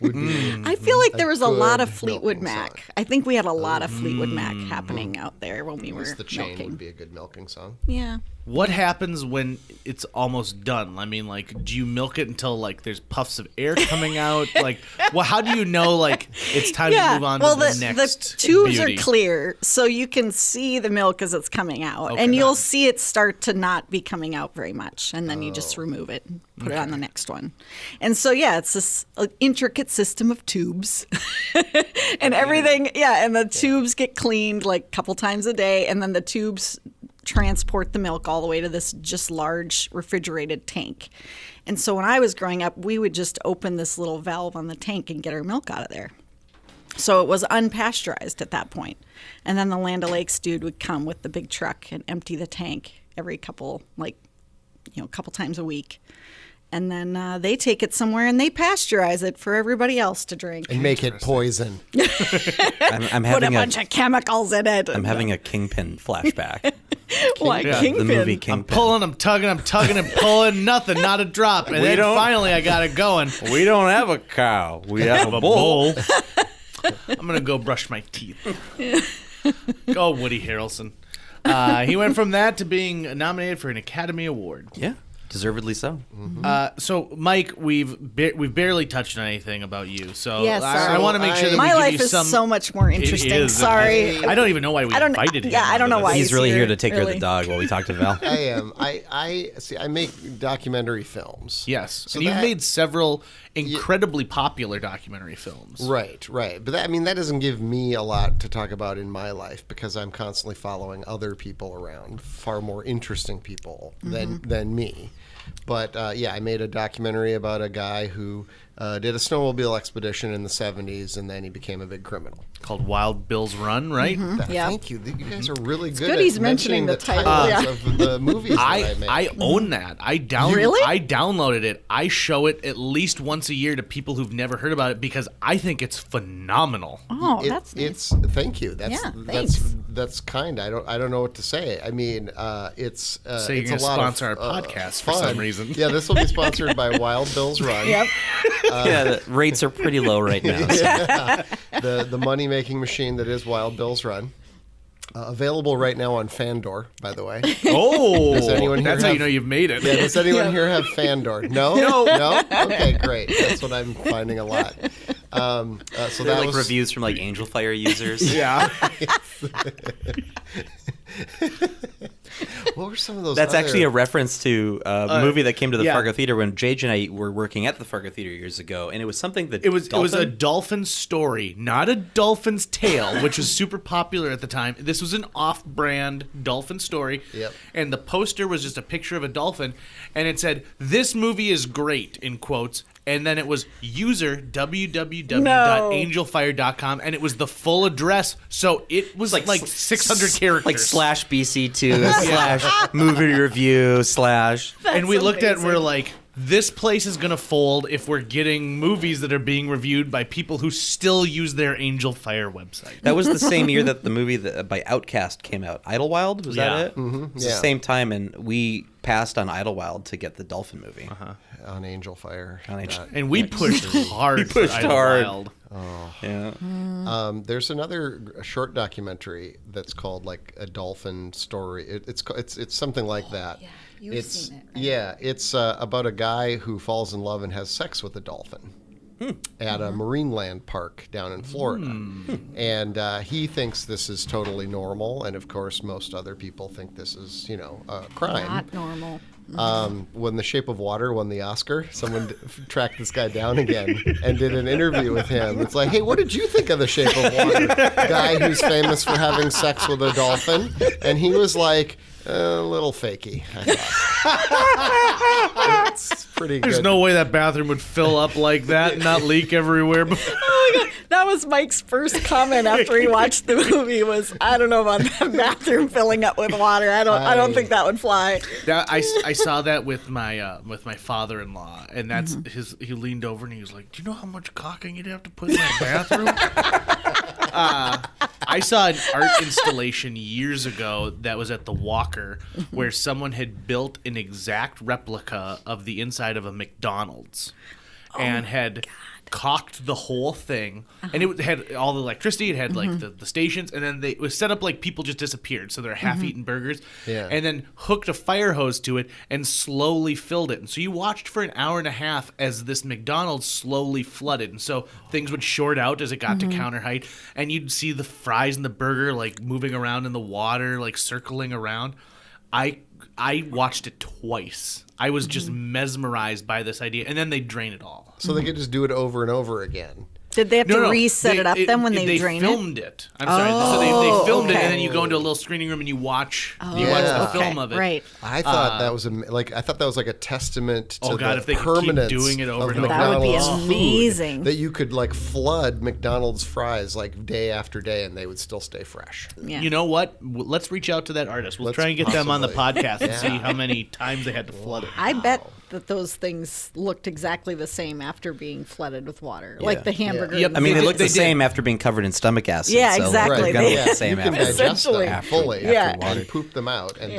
would be. I feel like there was a lot of good Fleetwood milking Mac. song. I think we had a lot of Fleetwood Mac happening out there when we At were least the chain milking. would be a good milking song. Yeah. What happens when it's almost done? I mean, like, do you milk it until like there's puffs of air coming out? Like, well, how do you know like it's time to move on well, to the next the tubes beauty? are clear, so you can see the milk as it's coming out, Okay. and you'll see it start to not be coming out very much, and then you just remove it, and put it on the next one, and so it's this intricate system of tubes, and everything. Yeah, and the tubes get cleaned like a couple times a day, and then the tubes transport the milk all the way to this just large refrigerated tank. And so when I was growing up, we would just open this little valve on the tank and get our milk out of there. So it was unpasteurized at that point. And then the Land O'Lakes dude would come with the big truck and empty the tank every couple times a week. And then they take it somewhere and they pasteurize it for everybody else to drink. And make it poison. I'm Put a having bunch of chemicals in it. I'm having a Kingpin flashback. Like Yeah, Kingpin. The movie I'm Kingpin. pulling, I'm tugging and pulling, nothing, not a drop. And then finally I got it going. We don't have a cow. We have A bowl. I'm going to go brush my teeth. Go, Woody Harrelson. He went from that to being nominated for an Academy Award. Yeah, deservedly so. So, Mike, we've barely touched on anything about you. So Yeah, I sorry. want to make sure that we My give life you is some. so much more interesting. It is. Sorry. I don't even know why we invited him. Yeah, I don't know why He's really here, here to take care of really. the dog while we talk to Val. I am. I see. I make documentary films. Yes, So and you've that- made several incredibly popular documentary films. Right. But that doesn't give me a lot to talk about in my life because I'm constantly following other people around, far more interesting people than me. But I made a documentary about a guy who did a snowmobile expedition in the 70s, and then he became a big criminal. Called Wild Bill's Run, right? Yeah. Thank you. You guys are really good good at he's mentioning the title, titles yeah. of the movies that I made. I own that. I Really? downloaded it. I show it at least once a year to people who've never heard about it because I think it's phenomenal. Oh, that's nice. It's thank you. That's Yeah, thanks. that's kind. I don't know what to say. I mean, it's So you're it's gonna a lot sponsor of, our podcast for fun. some reason. Yeah, this will be sponsored by Wild Bill's Run. Yep. Yeah, the rates are pretty low right now. So. The money making machine that is Wild Bill's Run. Available right now on Fandor, by the way. Oh, Does anyone here that's how have- you know you've made it. Yeah, does anyone here have Fandor? No? No? Okay, great. That's what I'm finding a lot. So They're that like was reviews from like Angel Fire users. Yeah. What were some of those? That's other- actually a reference to a movie that came to the yeah. Fargo Theater when Jage and I were working at the Fargo Theater years ago, and it was something that It was a dolphin story, not a dolphin's tale, which was super popular at the time. This was an off-brand dolphin story. Yep. And the poster was just a picture of a dolphin, and it said, "This movie is great," in quotes. And then it was user www.angelfire.com, and it was the full address. So it was like 600 characters. like /BC2 /movie review / and we looked at it and we're like, this place is going to fold if we're getting movies that are being reviewed by people who still use their Angel Fire website. That was the same year that the movie by Outcast came out. Idlewild, was that it? Mm-hmm. It was the same time, and we passed on Idlewild to get the Dolphin movie. On Angel Fire. And we pushed hard for pushed hard. Idlewild. Yeah. There's another short documentary that's called like a dolphin story. It's something like that. Yeah, you've seen it, right? Yeah, it's about a guy who falls in love and has sex with a dolphin at a marine land park down in Florida. And he thinks this is totally normal, and of course most other people think this is, a crime. Not normal. When The Shape of Water won the Oscar, someone tracked this guy down again and did an interview with him. It's like, hey, what did you think of The Shape of Water? Guy who's famous for having sex with a dolphin. And he was like, a little fakey, I thought. It's pretty good. There's no way that bathroom would fill up like that and not leak everywhere. Oh my God. That was Mike's first comment after he watched the movie was, I don't know about that bathroom filling up with water. I don't think that would fly. I saw that with my father-in-law, and that's he leaned over and he was like, "Do you know how much caulking you'd have to put in that bathroom?" I saw an art installation years ago that was at the Walker, where someone had built an exact replica of the inside of a McDonald's, and had caulked the whole thing, and it had all the electricity. It had like the stations, and then it was set up like people just disappeared, so they're half-eaten burgers. Yeah. And then hooked a fire hose to it and slowly filled it. And so you watched for an hour and a half as this McDonald's slowly flooded, and so things would short out as it got to counter height, and you'd see the fries and the burger like moving around in the water, like circling around. I watched it twice. I was just mesmerized by this idea, and then they drain it all. So they could just do it over and over again. Did they have to reset it up then when they drain it? They filmed it. I'm sorry. So they filmed it, and then you go into a little screening room and you watch the film of it. Right. I thought that was like a testament to if they the could keep permanence doing it over of and over. That would be McDonald's amazing. food, that you could like flood McDonald's fries like day after day and they would still stay fresh. Yeah. You know what? Let's reach out to that artist. We'll try and get them on the podcast and see how many times they had to flood it. I bet that those things looked exactly the same after being flooded with water, like the hamburger. Yep. and I mean, they the- look the same after being covered in stomach acid. Yeah, so exactly. They're gonna They- look the same You can after. digest them Essentially. fully Yeah. after water and poop them out, and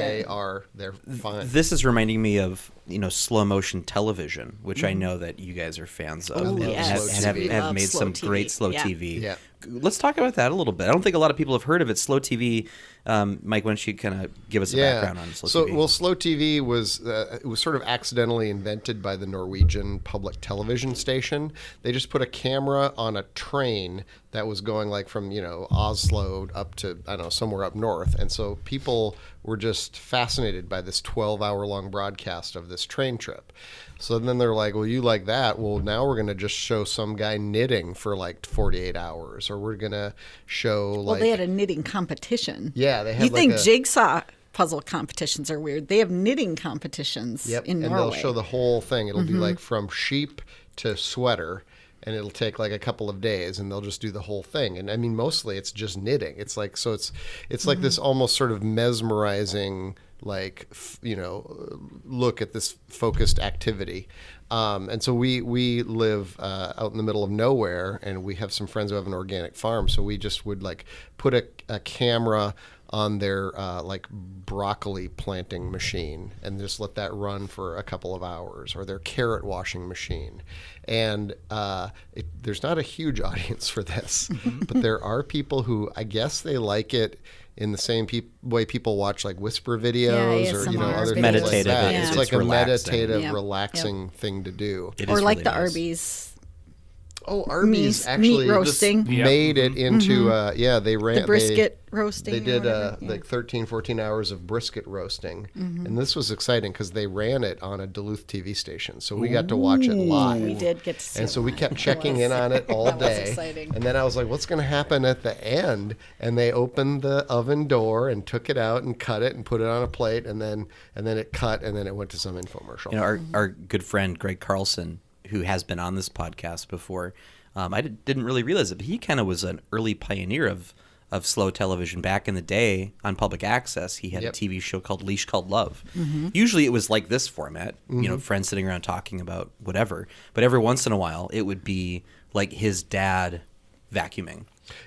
they're fine. This is reminding me of slow motion television, which I know that you guys are fans of, Oh, and yes. have We have love made slow some TV. great slow Yeah. TV. Yeah. Let's talk about that a little bit. I don't think a lot of people have heard of it. Slow TV. Mike, why don't you kind of give us a background on slow TV? Well, slow TV was it was sort of accidentally invented by the Norwegian public television station. They just put a camera on a train that was going like from Oslo up to somewhere up north, and so people were just fascinated by this 12-hour-long broadcast of this train trip. So then they're like, well, you like that? Well, now we're going to just show some guy knitting for like 48 hours, or we're going to show Well, they had a knitting competition. Yeah, they had You think like a- jigsaw puzzle competitions are weird? They have knitting competitions in Norway. And they'll show the whole thing. It'll be like from sheep to sweater, and it'll take like a couple of days, and they'll just do the whole thing. And I mean, mostly it's just knitting. It's like it's like this almost sort of mesmerizing look at this focused activity. And so we live out in the middle of nowhere, and we have some friends who have an organic farm. So we just would like put a camera on their broccoli planting machine and just let that run for a couple of hours, or their carrot washing machine. And there's not a huge audience for this, but there are people who I guess they like it in the same way people watch like whisper videos or ASMR other things Meditative. like that. Yeah. It's like It's a relaxing. meditative, Yep. relaxing thing to do. It or is like really the nice. Arby's Arby's meat actually roasting. made it into they ran the brisket roasting. They or did whatever. like 13-14 hours of brisket roasting, and this was exciting because they ran it on a Duluth TV station, so we got to watch it live. We did get to see And it so we live. kept It checking was- in on it all that was day. exciting. And then I was like, what's going to happen at the end? And they opened the oven door and took it out and cut it and put it on a plate, and then it cut, and then it went to some infomercial. Our good friend Greg Carlson, who has been on this podcast before, I didn't really realize it, but he kind of was an early pioneer of of slow television. Back in the day on public access, he had a TV show called Leash Called Love. Usually it was like this format, you know, friends sitting around talking about whatever. But every once in a while, it would be like his dad vacuuming.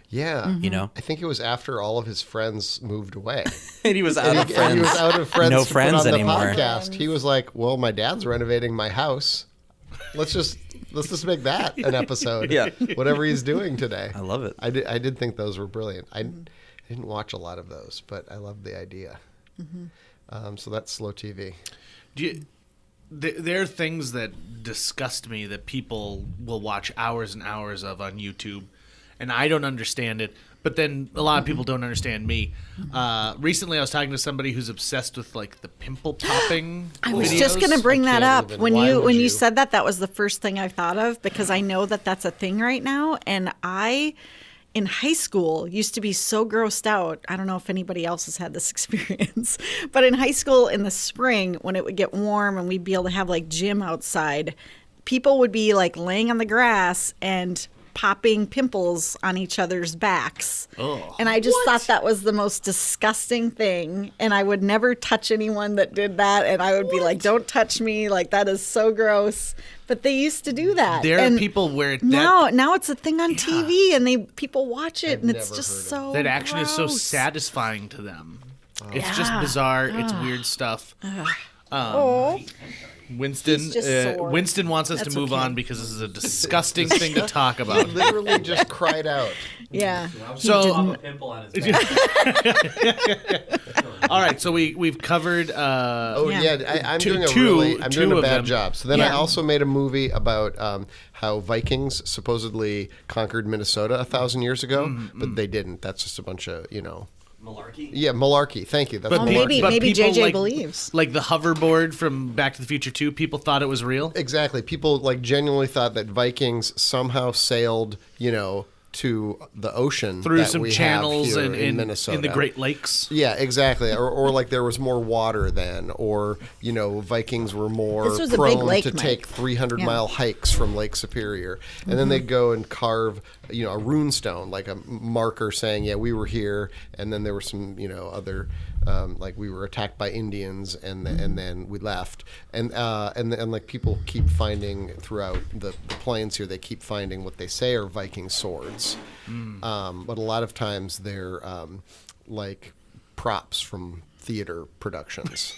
Yeah. You know? I think it was after all of his friends moved away. And he was out of friends. And he was out of friends No to friends put on anymore. The podcast. He was like, well, my dad's renovating my house. Let's just make that an episode. Yeah. Whatever he's doing today. I love it. I did think those were brilliant. I didn't watch a lot of those, but I loved the idea. So that's slow TV. There are things that disgust me that people will watch hours and hours of on YouTube, and I don't understand it. But then a lot of people don't understand me. Recently, I was talking to somebody who's obsessed with like the pimple popping. I was videos. just going to bring that can't up even. when Why you would when you you? said that. That was the first thing I thought of because I know that that's a thing right now, and I. In high school, used to be so grossed out. I don't know if anybody else has had this experience, but in high school in the spring, when it would get warm and we'd be able to have like gym outside, people would be like laying on the grass and popping pimples on each other's backs. Oh. And I just thought that was the most disgusting thing. And I would never touch anyone that did that. And I would be like, don't touch me. Like, that is so gross. But they used to do that. There And are people where now it's a thing on TV, and people watch it, and it's never just heard of so that action is so gross. satisfying to them. It's just Yeah. bizarre. It's weird stuff. Winston, He's just sore. Winston wants us That's to move okay. on because this is a disgusting thing to talk He about. literally just cried out. Yeah. So, A pimple on his back. all right. So we've covered. Oh Yeah. yeah, I'm Two- doing a two- really I'm two doing a of bad them. job. So then I Yeah. also made a movie about how Vikings supposedly conquered Minnesota 1,000 years ago, but they didn't. That's just a bunch of Malarkey. Yeah, malarkey. Thank you. That's But malarkey. maybe people JJ like, believes. Like the hoverboard from Back to the Future 2, people thought it was real. Exactly. People like genuinely thought that Vikings somehow sailed, to the ocean Through that some we channels have here and in Minnesota, in the Great Lakes. Yeah, exactly. Or like there was more water then, or Vikings were more This was a big prone lake, to Mike. take 300-mile hikes from Lake Superior, and Mm-hmm. then they'd go and carve, a rune stone, like a marker saying, yeah, we were here, and then there were some, other. Like we were attacked by Indians, and then we left, and like people keep finding throughout the plains here, they keep finding what they say are Viking swords, but a lot of times they're like props from theater productions.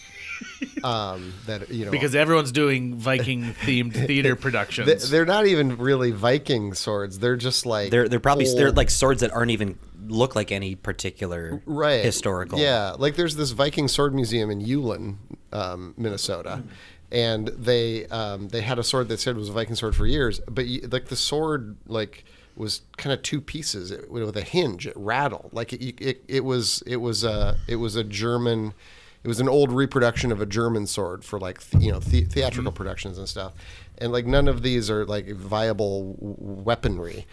Because everyone's doing Viking-themed theater productions. They're not even really Viking swords. They're just like They're probably old- they're like swords that aren't even look like any particular right historical. Yeah, like there's this Viking sword museum in Ullin, Minnesota, and they had a sword that said it was a Viking sword for years, but like the sword was kind of two pieces with a hinge. It rattled like it was a German. It was an old reproduction of a German sword for like theatrical productions and stuff, and like none of these are like viable weaponry.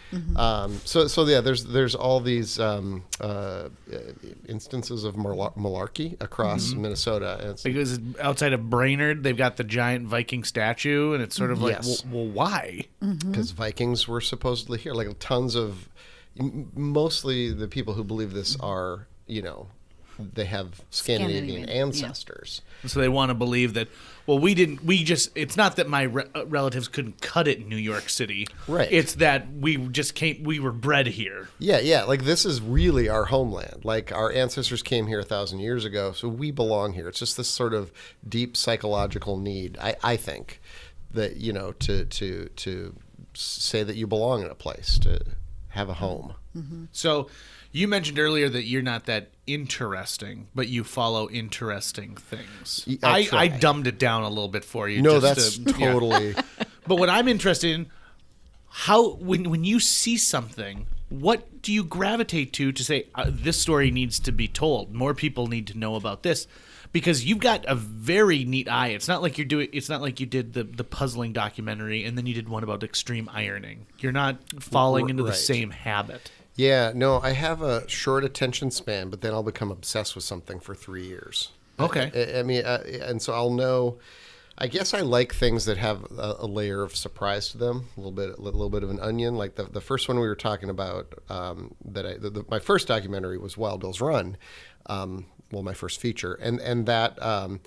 So yeah, there's all these instances of malarkey across Minnesota. And it's, Because outside of Brainerd, they've got the giant Viking statue, and it's sort of like, Yes. well, why? because Vikings were supposedly here. Like tons of, mostly the people who believe this are, they have Scandinavian Scandinavian, yeah. ancestors. So they want to believe that, it's not that my relatives couldn't cut it in New York City. Right. It's that we were bred here. Yeah. Like this is really our homeland. Like our ancestors came here 1,000 years ago, so we belong here. It's just this sort of deep psychological need, I think, that to say that you belong in a place, to have a home. So you mentioned earlier that you're not that interesting, but you follow interesting things. I try. I dumbed it down a little bit for you. No, just that's to- yeah. totally. But what I'm interested in, when you see something, what do you gravitate to say this story needs to be told? More people need to know about this, because you've got a very neat eye. It's not like It's not like you did the puzzling documentary and then you did one about extreme ironing. You're not falling into the Right. same habit. Yeah, no, I have a short attention span, but then I'll become obsessed with something for 3 years. Okay. I mean, and so I'll know. I guess I like things that have a layer of surprise to them, a little bit of an onion. Like the first one we were talking about, my first documentary was Wild Bill's Run. My first feature, and that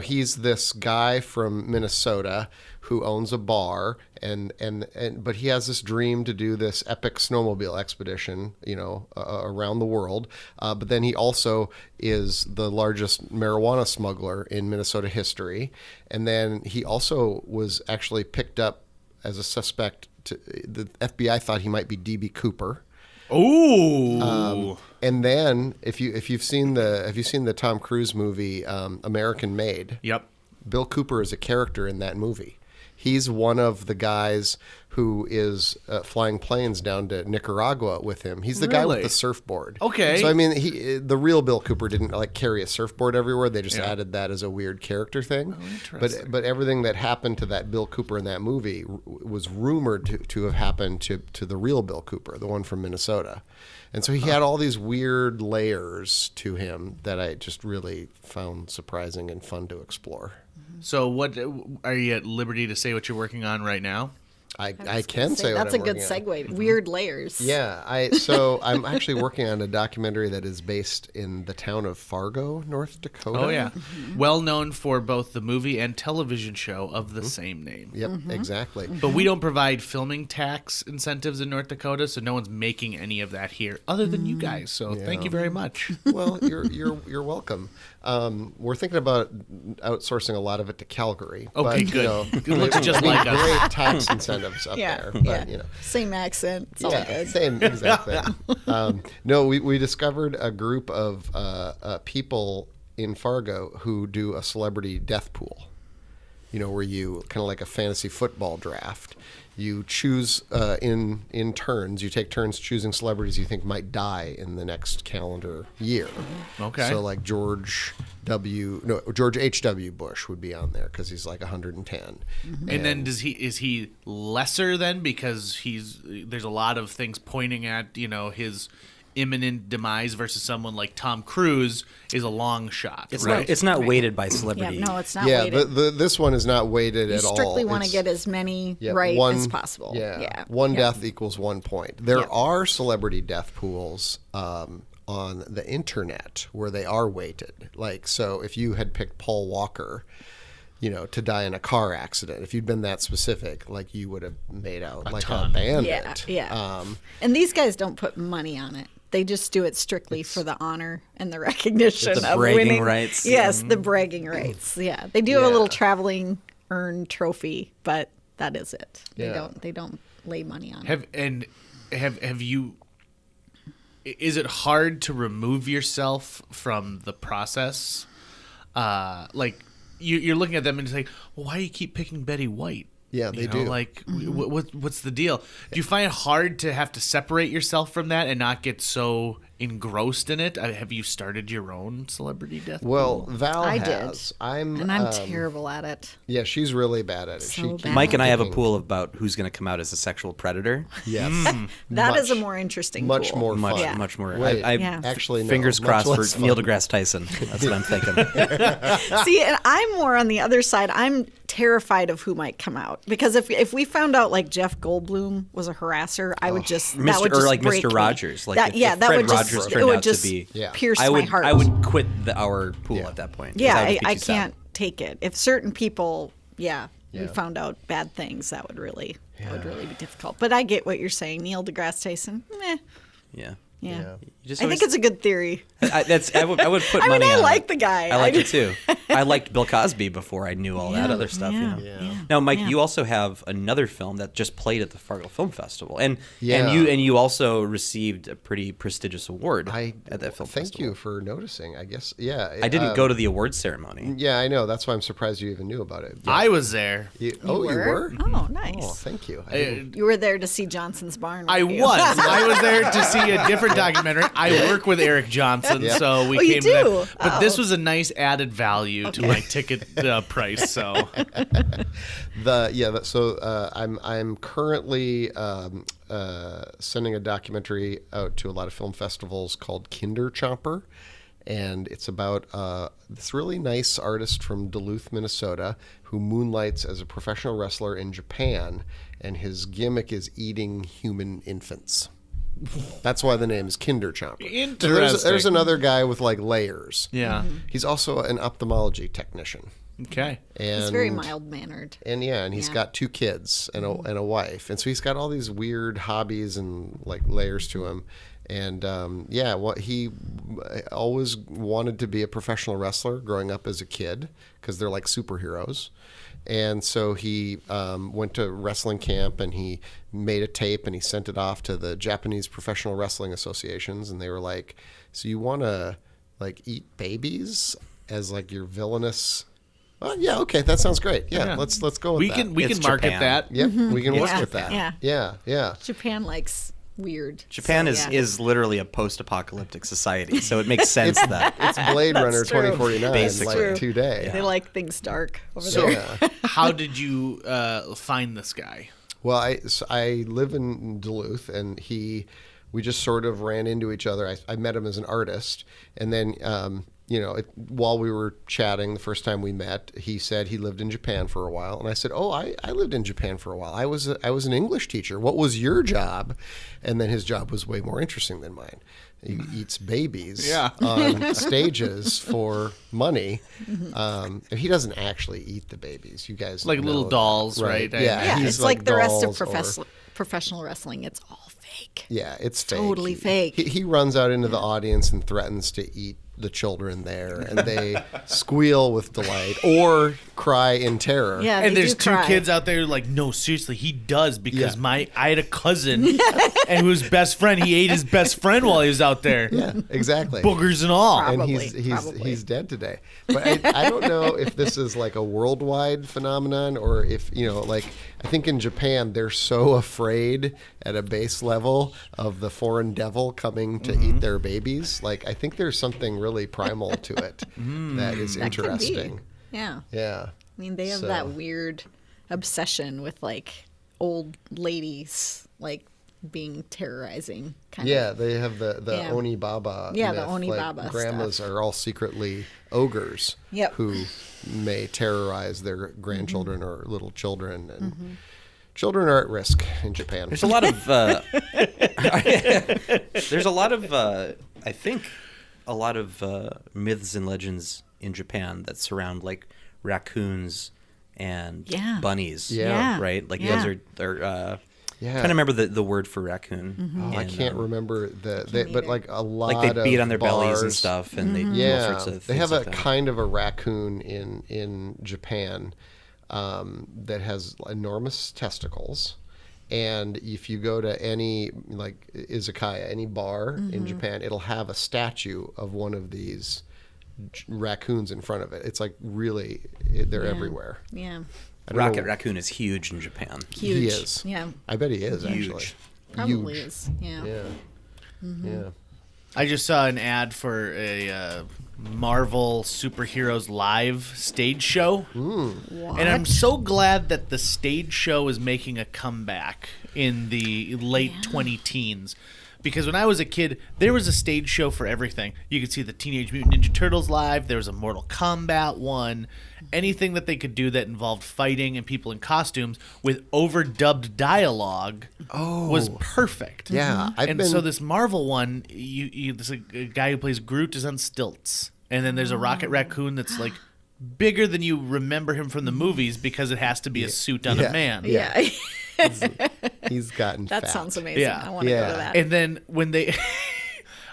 he's this guy from Minnesota who owns a bar, but he has this dream to do this epic snowmobile expedition, around the world. But then he also is the largest marijuana smuggler in Minnesota history, and then he also was actually picked up as a suspect. The FBI thought he might be D.B. Cooper. Ooh. And then if you've seen the Tom Cruise movie American Made, Yep. Bill Cooper is a character in that movie. He's one of the guys who is flying planes down to Nicaragua with him. He's the guy with Really? the surfboard. Okay. So I mean, the real Bill Cooper didn't carry a surfboard everywhere. They just added that as a weird character thing. Oh, interesting. But everything that happened to that Bill Cooper in that movie was rumored to have happened to the real Bill Cooper, the one from Minnesota. And so he had all these weird layers to him that I just really found surprising and fun to explore. So what are you at liberty to say what you're working on right now? I can say what that's a I'm good working on. segue. Weird layers. Yeah, I'm actually working on a documentary that is based in the town of Fargo, North Dakota. Oh yeah, well known for both the movie and television show of the same name. Yep, exactly. But we don't provide filming tax incentives in North Dakota, so no one's making any of that here, other than you guys. So thank you very much. Well, you're welcome. We're thinking about outsourcing a lot of it to Calgary. Okay, but, good. It looks just like us. Great tax incentives up there. But, Same accent. It's all good. Same, exactly. No, we discovered a group of people in Fargo who do a celebrity death pool. Where you kind of like a fantasy football draft. You choose in turns. You take turns choosing celebrities you think might die in the next calendar year. Okay. So like George H.W. Bush would be on there because he's like 110. And then is he lesser then because there's a lot of things pointing at his imminent demise versus someone like Tom Cruise is a long shot. It's not weighted by celebrity. Yeah, no, it's not Yeah, weighted. this one is not weighted You at all. strictly want to It's- get as many Yeah, right one- as possible. Yeah, one death equals 1 point. There Yeah. are celebrity death pools on the internet where they are weighted. So if you had picked Paul Walker, to die in a car accident, if you'd been that specific, you would have made out like a bandit. Yeah. And these guys don't put money on it. They just do it strictly for the honor and the recognition The of bragging winning. rights. Yes, the bragging rights. Yeah, they do have a little traveling urn trophy, but that is it. They don't lay money on it. Have you? Is it hard to remove yourself from the process? You're looking at them and it's like, well, why do you keep picking Betty White? Yeah, they do. What's the deal? Do you find it hard to have to separate yourself from that and not get so engrossed in it? Have you started your own celebrity death Well, pool? Val I has. did. I'm terrible at it. Yeah, she's really bad at it. So She bad. Mike and I have a picking- pool about who's going to come out as a sexual predator. Yes, That is a more interesting much pool. more Much, fun. Yeah. much more. Wait, Yeah. actually, no, Fingers much crossed less for Neil fun. deGrasse Tyson. That's what I'm thinking. See, and I'm more on the other side. I'm terrified of who might come out because if we found out like Jeff Goldblum was a harasser, I would just that would just break Mr. me. Rogers. Like that, if that Fred would just Rogers it turned would out just to be, pierce I would my heart. I would quit our pool Yeah. at that point. 'cause Yeah, that would be I too sad. can't take it. If certain people, we Yeah. found out bad things, that would really be difficult. But I get what you're saying. Neil deGrasse Tyson, meh. Yeah. Yeah. You just I always- think it's a good theory. I would put I mean, money I on like it. the guy. I like I it too. I liked Bill Cosby before I knew all that other stuff. yeah, you know? yeah. Now, Mike, Yeah. you also have another film that just played at the Fargo Film Festival, and Yeah. you also received a pretty prestigious award at that film Thank festival. you for noticing. I guess, yeah. I didn't go to the awards ceremony. Yeah, I know. That's why I'm surprised you even knew about it. I was there. You were? Oh, nice. Oh, thank you. I didn't- You were there to see Johnson's Barn. I weren't you? was. I was there to see a different documentary. I work with Eric Johnson, Yeah. so we Oh, you came to that. do? But Oh. this was a nice added value to my ticket price. So I'm currently sending a documentary out to a lot of film festivals called Kinder Chomper, And it's about this really nice artist from Duluth, Minnesota, who moonlights as a professional wrestler in Japan, and his gimmick is eating human infants. That's why the name is Kinderchomper. Interesting. There's another guy with like layers. Yeah. He's also an ophthalmology technician. Okay. And He's very mild-mannered. And he's got 2 kids and a wife, and so he's got all these weird hobbies and like layers to him. And what he always wanted to be a professional wrestler growing up as a kid because they're like superheroes. And so he went to wrestling camp and he made a tape and he sent it off to the Japanese professional wrestling associations, and they were like, "So you want to like eat babies as like your villainous?" Oh, yeah, okay, that sounds great. Yeah, let's go with that. We can market Japan. that. Yep, we can work Yeah, with that. yeah. Yeah. Japan likes weird. Japan so, is literally a post-apocalyptic society, so it makes sense that It's Blade Runner true. 2049, Basically. like today. They like things dark over So, there. how did you find this guy? Well, I live in Duluth, and we just sort of ran into each other. I met him as an artist, and then while we were chatting the first time we met, he said he lived in Japan for a while, and I said, "Oh, I lived in Japan for a while. I was an English teacher. What was your job?" And then his job was way more interesting than mine. He eats babies on stages for money. And he doesn't actually eat the babies. You guys Like know little that, dolls, right? Yeah, he's it's like the rest of dolls professional wrestling. It's all fake. Yeah, it's fake. Totally fake. He runs out into the audience and threatens to eat the children there, and they squeal with delight or cry in terror. Yeah, And they there's do 2 cry. kids out there like, no, seriously, he does because Yeah. I had a cousin and whose best friend, he ate his best friend while he was out there. Yeah, exactly. Boogers and all. Probably. And Probably. he's dead today. But I don't know if this is like a worldwide phenomenon or if, I think in Japan they're so afraid at a base level of the foreign devil coming to eat their babies. Like, I think there's something really primal to it that is That could be. interesting. Yeah. Yeah. I mean, they have So- that weird obsession with like old ladies like being terrorizing kind Yeah, of. they have the Yeah. Oni Baba. Yeah, the myth. Oni Like, Baba grandmas stuff. are all secretly ogres Yep. who may terrorize their grandchildren or little children, and children are at risk in Japan. there's a lot of I think a lot of myths and legends in Japan that surround like raccoons and Yeah. bunnies. Yeah. Right? Like Yeah. those are Yeah. trying to remember the word for raccoon. Oh, I And, can't remember but either. like a lot like they beat of on their bellies and bars- stuff, and they do all Yeah, sorts of they things have like a that. kind of a raccoon in Japan that has enormous testicles. And if you go to any like izakaya, any bar in Japan, it'll have a statue of one of these raccoons in front of it. It's like really, they're everywhere. Yeah. I don't know- Rocket raccoon is huge in Japan. Huge. He is. Yeah. I bet he is Huge. actually. Probably Huge. is. Yeah. Yeah. Yeah. I just saw an ad for a Marvel Superheroes Live stage show. What? And I'm so glad that the stage show is making a comeback in the late 20-teens. Because when I was a kid, there was a stage show for everything. You could see the Teenage Mutant Ninja Turtles live. There was a Mortal Kombat one. Anything that they could do that involved fighting and people in costumes with overdubbed dialogue was perfect. Yeah, I've And been- so this Marvel one, there's a guy who plays Groot is on stilts. And then there's a Rocket Raccoon that's like bigger than you remember him from the movies because it has to be a suit on Yeah. a man. Yeah. He's gotten That fat. sounds amazing. Yeah. I want to go to that. And then when they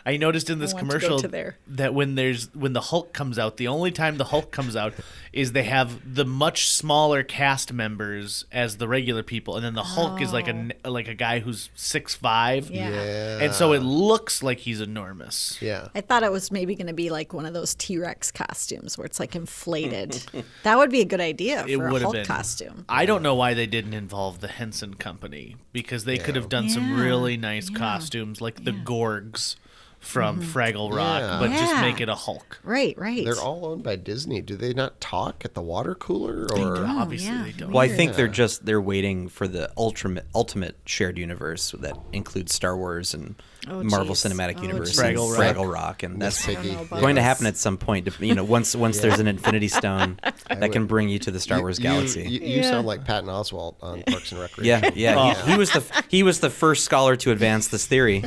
I noticed in this I want to go commercial to there. that when the Hulk comes out, the only time the Hulk comes out is they have the much smaller cast members as the regular people, and then the Hulk is like a guy who's 6'5". Yeah. Yeah. And so it looks like he's enormous. Yeah. I thought it was maybe going to be like one of those T-Rex costumes where it's like inflated. That would be a good idea It for a would have Hulk been. costume. I don't know why they didn't involve the Henson Company because they could have done some Yeah. really nice costumes like the Gorgs from Fraggle Rock, Yeah. but just Yeah. make it a Hulk. Right, right. They're all owned by Disney. Do they not talk at the water cooler? Or Obviously yeah. they don't. Well, I think they're waiting for the ultimate shared universe that includes Star Wars and Oh, Marvel geez. Cinematic Oh, Universe, geez. and Fraggle Rock. Fraggle Rock, and that's I don't know about going to this. happen at some point. Once there's an Infinity Stone that can bring you to the Star Wars galaxy. You sound like Patton Oswalt on Parks and Yeah, Recreation. yeah. He was the first scholar to advance this theory,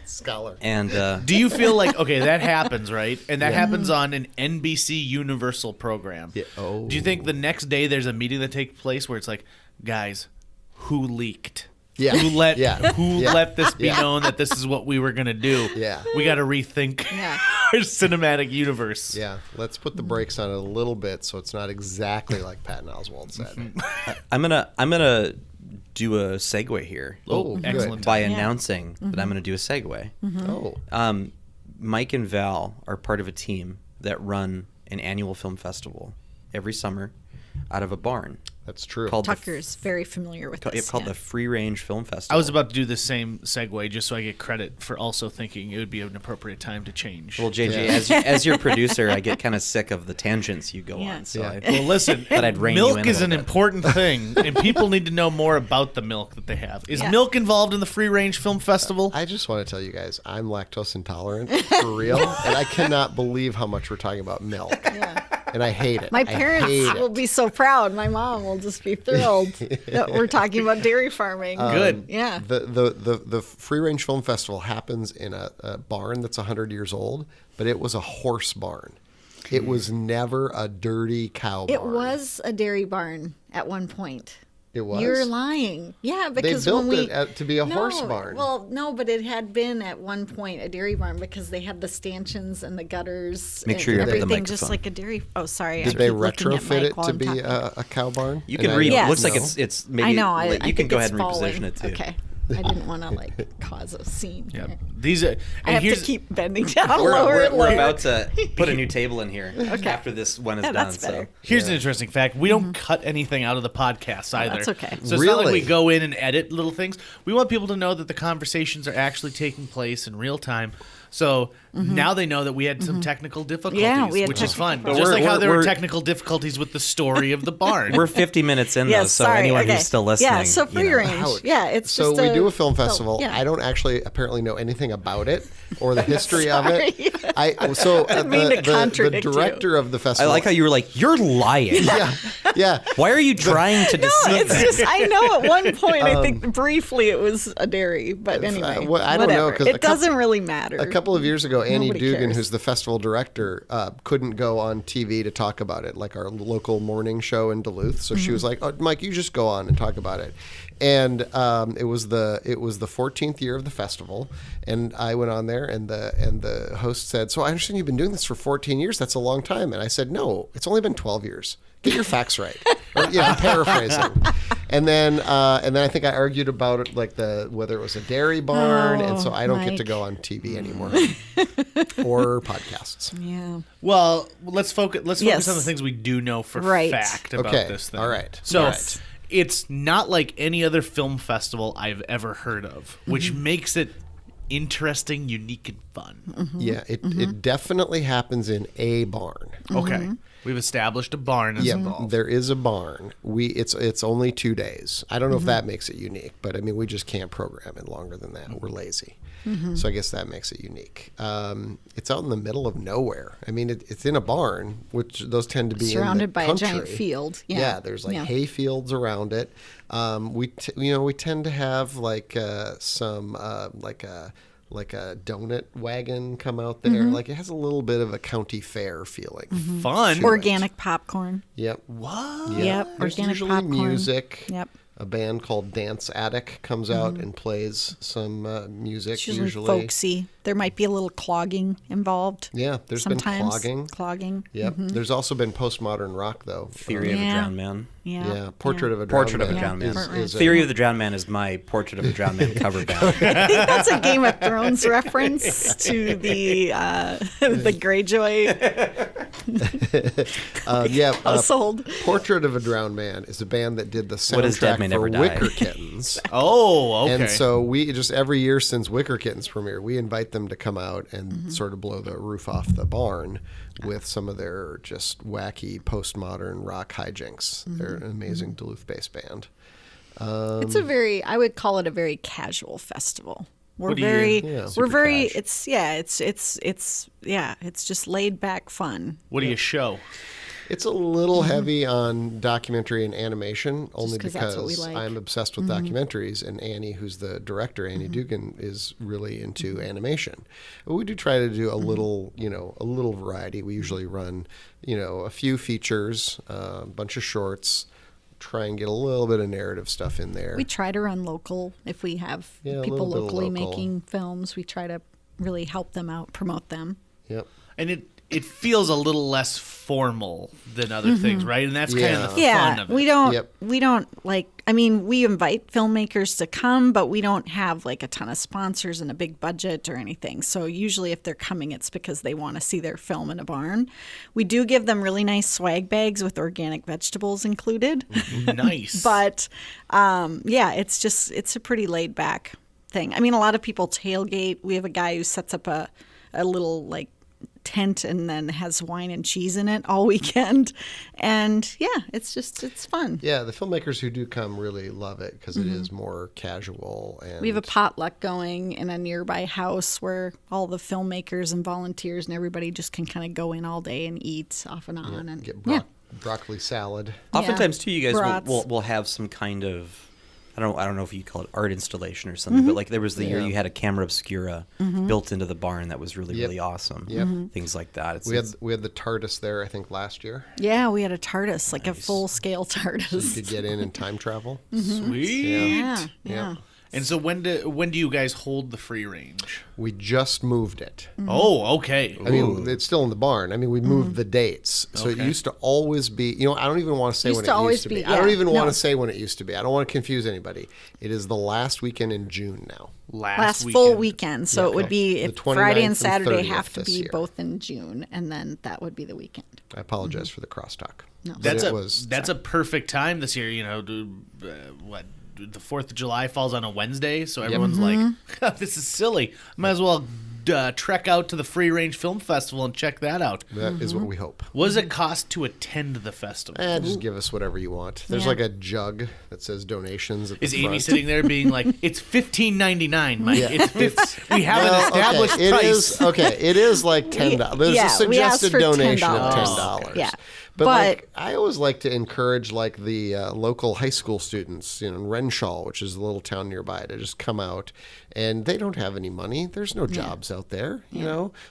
Scholar. and Do you feel like, okay, that happens, right? And that happens on an NBC Universal program. Yeah. Oh. Do you think the next day there's a meeting that takes place where it's like, guys, who leaked? Yeah. Who let Yeah. Yeah. let this be Yeah. known that this is what we were gonna do? Yeah. We got to rethink Yeah. our cinematic universe. Yeah, let's put the brakes on it a little bit so it's not exactly like Patton Oswalt said. I'm gonna do a segue here Oh, good. excellent. by announcing that I'm gonna do a segue. Oh, Mike and Val are part of a team that run an annual film festival every summer out of a barn that's true. called Tucker's very familiar with this. called yeah. the Free Range Film Festival. I was about to do the same segue just so I get credit for also thinking it would be an appropriate time to change. Well, JJ, Yeah. as your producer, I get kind of sick of the tangents you go Yeah. on. So Yeah. Well, listen, Thought I'd rein you milk in a is an little bit. important thing, and people need to know more about the milk that they have. Is Yeah. milk involved in the Free Range Film Festival? I just want to tell you guys, I'm lactose intolerant for real, and I cannot believe how much we're talking about milk. Yeah. And I hate it. My I hate parents it. will be so proud. My mom will just be thrilled that we're talking about dairy farming. Good. Yeah. The Free Range Film Festival happens in a barn that's 100 years old, but it was a horse barn. It was never a dirty cow barn. It was a dairy barn at one point. It was? You're lying. Yeah, because built when we it to be a horse barn. Well, no, but it had been at one point a dairy barn because they had the stanchions and the gutters. Make and sure you're up to the everything just microphone. like a dairy. Oh, sorry. Did they retrofit it to be a cow barn? You And can I read. don't Yes. Looks like know. it's maybe. I know. like, I you can think go it's ahead and reposition falling. it too. Okay. I didn't want to like cause a scene. Yeah. here. These are. I And have to here's keep bending down We're, lower we're, and we're lower. about to put a new table in here after this one is Yeah, done. that's better. Here's an interesting fact. We don't cut anything out of the podcast either. that's okay. So it's not like Really? we go in and edit little things. We want people to know that the conversations are actually taking place in real time. So now they know that we had some technical difficulties, Yeah, we had which is fun. technical Just But like how there were we're- technical difficulties with the story of the barn. We're 50 minutes in though, Yes, so sorry. anyone okay. who's still listening, Yeah, so free range. Ouch. Yeah, it's so just we do a film festival. yeah. I don't actually apparently know anything about it or the history of Sorry. it. didn't mean to contradict the you. director of the I festival. like how you were like, "You're lying." yeah. Why are you trying to deceive It's them? just I know at one point I think briefly it was a dairy, but anyway, I don't know, whatever. 'cause It doesn't really matter. A couple of years ago, Annie Nobody Dugan, cares. who's the festival director, couldn't go on TV to talk about it, like our local morning show in Duluth. So she was like, "Oh, Mike, you just go on and talk about it." And it was the 14th year of the festival, and I went on there, and the host said, "So I understand you've been doing this for 14 years. That's a long time." And I said, "No, it's only been 12 years. Get your facts right." Or, yeah, I'm paraphrasing. And then I think I argued about it, like whether it was a dairy barn, and so I don't get to Mike. go on TV anymore or podcasts. Yeah. Well, let's focus. Let's focus Yes. on the things we do know for Right. fact about Okay, this thing. all right, So all right. it's not like any other film festival I've ever heard of, which makes it interesting, unique, and fun. Yeah, it definitely happens in a barn. Okay, we've established a barn is Yeah, involved. there is a barn. It's only 2 days. I don't know if that makes it unique, but I mean we just can't program it longer than that. We're lazy, so I guess that makes it unique. It's out in the middle of nowhere. I mean it's in a barn, which those tend to be Surrounded in the by a country. giant field. Yeah. there's like Yeah. hay fields around it. We tend to have like some like a donut wagon come out there. Like it has a little bit of a county fair feeling. Fun. Organic popcorn. Yep. What? Yeah. Yep, There's organic usually popcorn. music. Yep. A band called Dance Attic comes out and plays some music. It's usually folksy. There might be a little clogging involved. Yeah, there's Sometimes been clogging. Clogging. Yep. There's also been postmodern rock though. Theory of a Yeah. Drowned Man. Yeah. Yeah, Portrait of a Drowned Portrait of a Man Drowned Man. is a- Theory of the Drowned Man is my Portrait of a Drowned Man cover band. I think that's a Game of Thrones reference to the Greyjoy household. Portrait of a Drowned Man is a band that did the What is Dead soundtrack May for Never Die. Wicker Kittens. Oh, okay. And so we just every year since Wicker Kittens premiere, we invite them to come out and sort of blow the roof off the barn with some of their just wacky postmodern rock hijinks. They're an amazing Duluth-based band. It's I would call it a very casual festival. We're What do you- very, Yeah. we're Super very. cash. It's just laid back fun. What do you show? It's a little heavy on documentary and animation, only 'cause that's what we because like. I'm obsessed with documentaries, and Annie, who's the director, Annie Dugan, is really into animation. But we do try to do a little, a little variety. We usually run, a few features, a bunch of shorts, try and get a little bit of narrative stuff in there. We try to run local if we have Yeah, a people little bit of locally local. making films. We try to really help them out, promote them. Yep. And it feels a little less formal than other things, right? And that's kind of the fun of it. we don't Yep. we don't we invite filmmakers to come, but we don't have like a ton of sponsors and a big budget or anything. So usually if they're coming, it's because they want to see their film in a barn. We do give them really nice swag bags with organic vegetables included. Nice. But it's a pretty laid back thing. I mean, a lot of people tailgate. We have a guy who sets up a little like tent and then has wine and cheese in it all weekend. And it's fun. Yeah, the filmmakers who do come really love it because it is more casual. And We have a potluck going in a nearby house where all the filmmakers and volunteers and everybody just can kind of go in all day and eat off and on. And get yeah. broccoli salad. Oftentimes too, you guys Brats. will have some kind of, I don't know if you call it art installation or something, but like there was the year you had a camera obscura built into the barn that was really Yep. really awesome. Yep. Things like that. We had the TARDIS there, I think, last year. Yeah, we had a TARDIS, like a full scale You TARDIS. could get in and time travel. Sweet. Yeah. And so when do you guys hold the free range? We just moved it. Oh, okay. I mean, it's still in the barn. I mean, we moved the dates. So it used to always be, I don't even want to say Used when to it always used to be. be, I don't yeah, even want no. to say when it used to be. I don't want to confuse anybody. It is the last weekend in June now. Last full weekend. So it would be The if 29th Friday and and Saturday 30th have to this be year. both in June, and then that would be the weekend. I apologize for the crosstalk. No. But That's a perfect time this year. The 4th of July falls on a Wednesday, so everyone's like, "This is silly. Might as well trek out to the Free Range Film Festival and check that out." That is what we hope. What does it cost to attend the festival? Just give us whatever you want. There's Yeah. like a jug that says donations at the Is front. Amy sitting there being like, "It's $15.99, Mike. Yeah. We have an established okay. price." It is like $10. There's a we asked suggested for donation of $10. $10. Yeah. But But- like, I always like to encourage like the local high school students, in Renshaw, which is a little town nearby, to just come out, and they don't have any money. There's no jobs out there,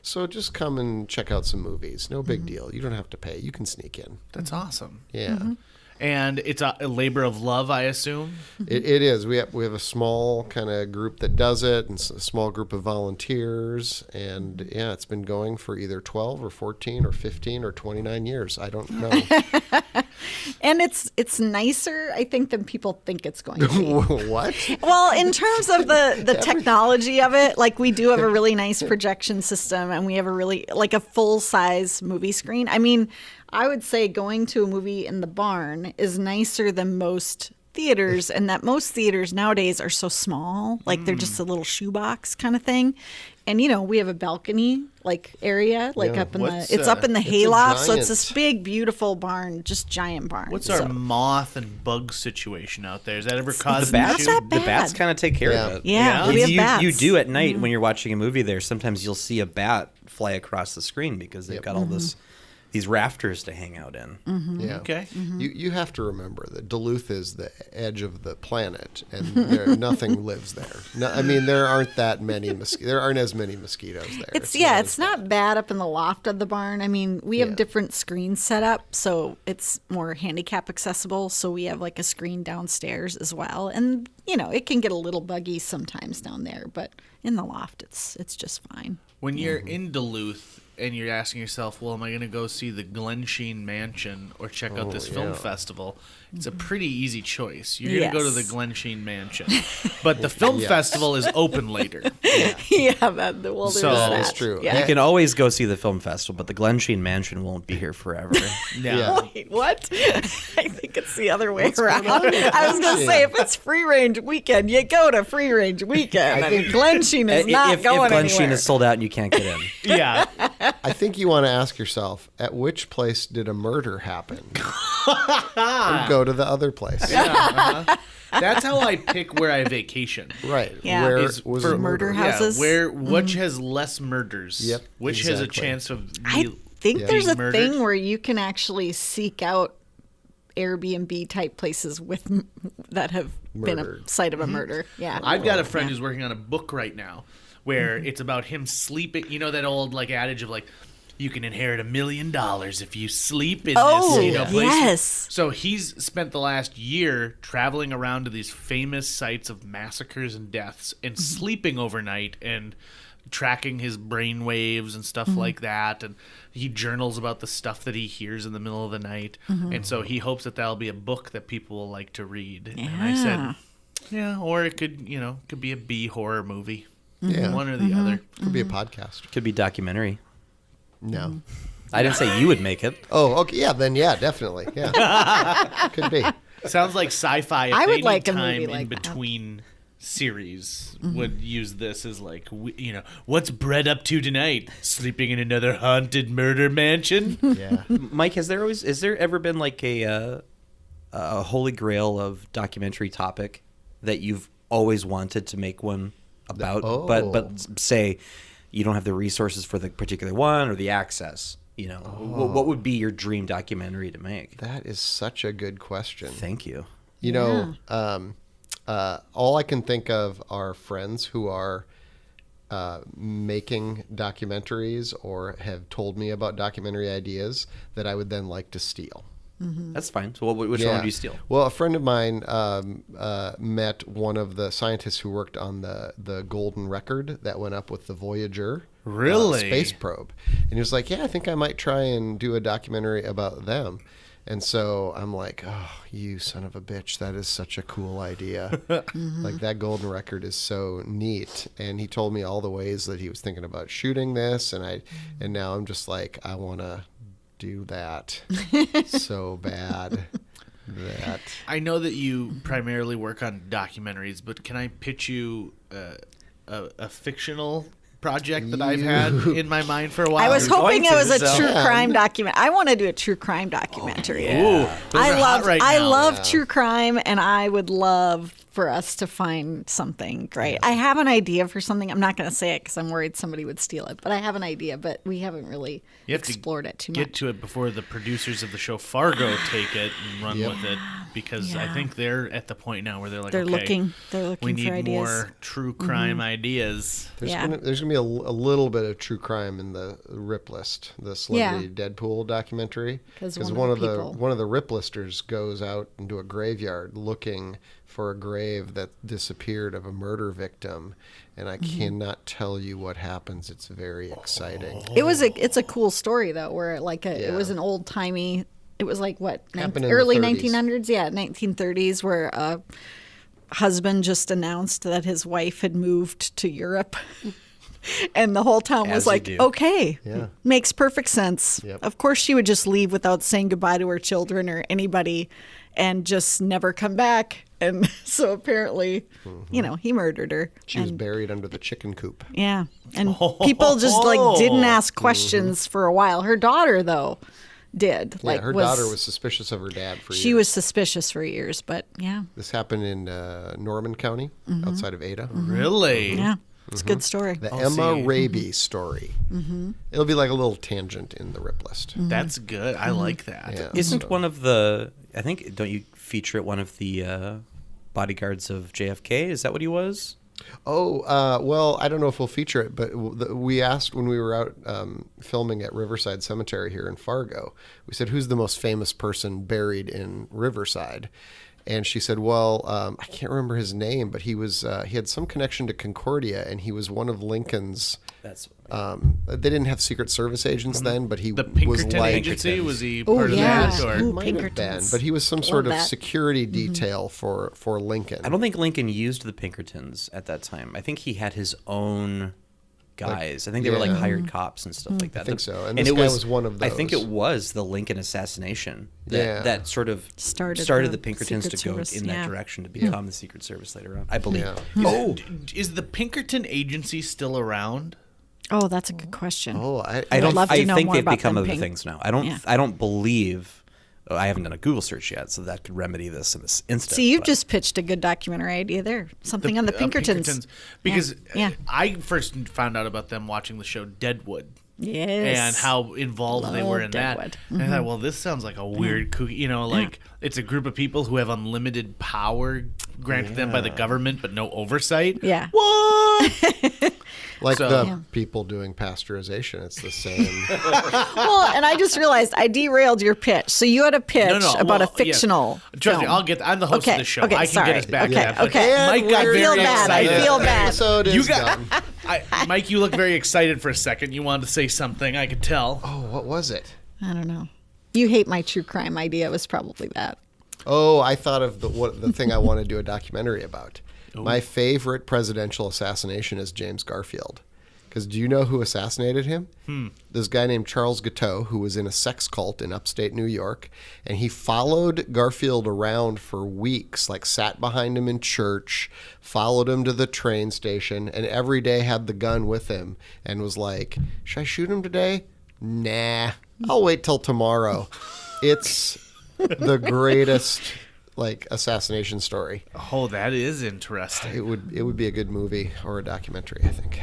so just come and check out some movies. No big deal. You don't have to pay. You can sneak in. That's awesome. Yeah. And it's a labor of love, I assume. It is. We have a small kind of group that does it, and a small group of volunteers, and yeah, it's been going for either 12 or 14 or 15 or 29 years. I don't know. And it's nicer, I think, than people think it's going to be. What? Well, in terms of the technology of it, like we do have a really nice projection system, and we have a really like a full size movie screen. I mean, I would say going to a movie in the barn is nicer than most theaters, and that most theaters nowadays are so small, like they're just a little shoebox kind of thing. And we have a balcony like area, like Yeah. up in What's, it's up in the it's a hayloft, so it's giant- this big, beautiful barn, just giant barn. What's So- our moth and bug situation out there? Has that ever caused The an bats, issue? Not that the bats bad. kind of take care Yeah. of it. Yeah, Yeah. we have you, bats. you do at night when you're watching a movie there. Sometimes you'll see a bat fly across the screen because they've got all these rafters to hang out in. Yeah. Okay. You have to remember that Duluth is the edge of the planet, and nothing lives there. No, I mean, there aren't that many there aren't as many mosquitoes there. It's not bad up in the loft of the barn. I mean, we have Yeah. different screens set up, so it's more handicap accessible. So we have like a screen downstairs as well, and it can get a little buggy sometimes down there, but in the loft, it's just fine. When you're in Duluth and you're asking yourself, well, am I going to go see the Glen Sheen Mansion or check out this film festival? It's a pretty easy choice. You're going to go to the Yes. Glen Sheen Mansion. But the film festival is open later. Yeah, there's So- that. That's true. Yeah. You can always go see the film festival, but the Glen Sheen Mansion won't be here forever. Yeah. Wait, what? I think it's the other way around. I was going to say, if it's free range weekend, you go to free range weekend. I mean, Glen Sheen is not if going Glen Sheen anywhere. is sold out and you can't get in. Yeah. I think you want to ask yourself, at which place did a murder happen? And go to the other place. That's how I pick where I vacation. Right. Yeah. Where Is was for the murder murder? houses? Which has less murders? Yep, Which has a exactly. chance of I think Yeah. there's a being thing murdered? where you can actually seek out Airbnb type places that have been a Murdered. site of a murder. Yeah. I've got a friend who's working on a book right now where Mm-hmm. it's about him sleeping. You know that old like adage of like, you can inherit $1 million if you sleep in Oh, this, place. yes. So he's spent the last year traveling around to these famous sites of massacres and deaths and Mm-hmm. sleeping overnight and tracking his brain waves and stuff Mm-hmm. like that. And he journals about the stuff that he hears in the middle of the night. Mm-hmm. And so he hopes that that'll be a book that people will like to read. And I said, yeah, or it could, could be a B horror movie. Yeah. One or the other. Could be a podcast. Could be documentary. No. I didn't say you would make it. Oh, okay. Yeah, then yeah, definitely. Yeah. Could be. Sounds like sci-fi. If I they would need like a time movie in like that. between series would use this as like, what's Brett up to tonight? Sleeping in another haunted murder mansion? Yeah. Mike, has there ever been like a holy grail of documentary topic that you've always wanted to make one about, Oh. but say you don't have the resources for the particular one or the access? What would be your dream documentary to make? That is such a good question. Thank you. All I can think of are friends who are making documentaries or have told me about documentary ideas that I would then like to steal. That's fine. So which one would you steal? Well, a friend of mine met one of the scientists who worked on the golden record that went up with the Voyager Really? space probe. And he was like, yeah, I think I might try and do a documentary about them. And so I'm like, oh, you son of a bitch, that is such a cool idea. Like, that golden record is so neat. And he told me all the ways that he was thinking about shooting this. And now I'm just like, I want to do that so bad. I know that you primarily work on documentaries, but can I pitch you a fictional project that I've had in my mind for a while? I was You're hoping going it was to, a so- true crime document. I want to do a true crime documentary. Ooh, those are hot right I now. love true crime, and I would love for us to find something great. I have an idea for something. I'm not going to say it because I'm worried somebody would steal it, but I have an idea, but we haven't really You have to explored it too get much. to it before the producers of the show Fargo take it and run with it, because I Yeah. think they're at the point now where they're like, They're okay, looking we for need ideas. more true crime ideas. There's Yeah. gonna be a little bit of true crime in the Rip List, the Celebrity Deadpool documentary, 'Cause because one one of of the the people- one of the Rip Listers goes out into a graveyard looking for a grave that disappeared of a murder victim, and I Mm-hmm. cannot tell you what happens. It's very exciting. It's a cool story though, where like it Yeah. was an old timey. It was like what Happened in the early 30s. 1900s, 1930s, where a husband just announced that his wife had moved to Europe. And the whole town was As you like, do. okay, Yeah. makes perfect sense. Yep. Of course, she would just leave without saying goodbye to her children or anybody and just never come back. And so apparently, he murdered her. She was And- buried under the chicken coop. yeah. And people just like didn't ask questions for a while. Her daughter, though, did. Yeah, her daughter was suspicious of her dad for years. She was suspicious for years, but yeah. This happened in Norman County, outside of Ada. Really? Yeah. It's a good story. The I'll Emma see. Raby story. It'll be like a little tangent in the Rip List. That's good. I like that. Yeah. Isn't one of the? I think don't you feature one of the bodyguards of JFK? Is that what he was? Oh, well, I don't know if we'll feature it, but we asked when we were out filming at Riverside Cemetery here in Fargo, we said, who's the most famous person buried in Riverside? And she said, well, I can't remember his name, but he had some connection to Concordia, and he was one of Lincoln's. That's They didn't have Secret Service agents then, but he The was Pinkerton like Agency, was he Oh, part of yeah. that? Or Ooh, might have been, Pinkertons. but he was some sort of that. security detail for Lincoln. I don't think Lincoln used the Pinkertons at that time. I think he had his own guys. I think they were like yeah. hired cops and stuff like that. I think so. And this guy was one of I think those. it was the Lincoln assassination Yeah. that sort of Started the the Pinkertons Secret to go Service, in that yeah. direction to become the Secret Service later on. I believe. Yeah. Oh, is the Pinkerton Agency still around? Oh, that's a good question. Oh, I don't. love to I know think more they've about become them other pink. things now. I don't. Yeah. I don't believe. I haven't done a Google search yet, so that could remedy this in this instant. See, you've but- just pitched a good documentary idea there. Something on the Pinkertons. Because Yeah. I first found out about them watching the show Deadwood. Yes. And how involved they were in Love Deadwood. that. And I thought, well, this sounds like a weird kooky, like it's a group of people who have unlimited power granted them by the government, but no oversight. Yeah. What? like So- the Yeah. people doing pasteurization. It's the same. Well, and I just realized I derailed your pitch. So you had a pitch about a well, yeah. fictional Trust me, film. I'm the host Okay, of the show. okay, I can sorry. get us back Okay, to that. But okay. And Mike got we're- very I feel bad. I excited. feel bad. Episode is You got- done. Mike, you look very excited for a second. You wanted to say something. I could tell. Oh, what was it? I don't know. You hate my true crime idea. It was probably that. Oh, I thought of the thing I want to do a documentary about. My favorite presidential assassination is James Garfield. Because do you know who assassinated him? This guy named Charles Guiteau, who was in a sex cult in upstate New York. And he followed Garfield around for weeks, like sat behind him in church, followed him to the train station, and every day had the gun with him and was like, should I shoot him today? Nah, I'll wait till tomorrow. It's the greatest assassination story. Oh, that is interesting. It would be a good movie or a documentary, I think.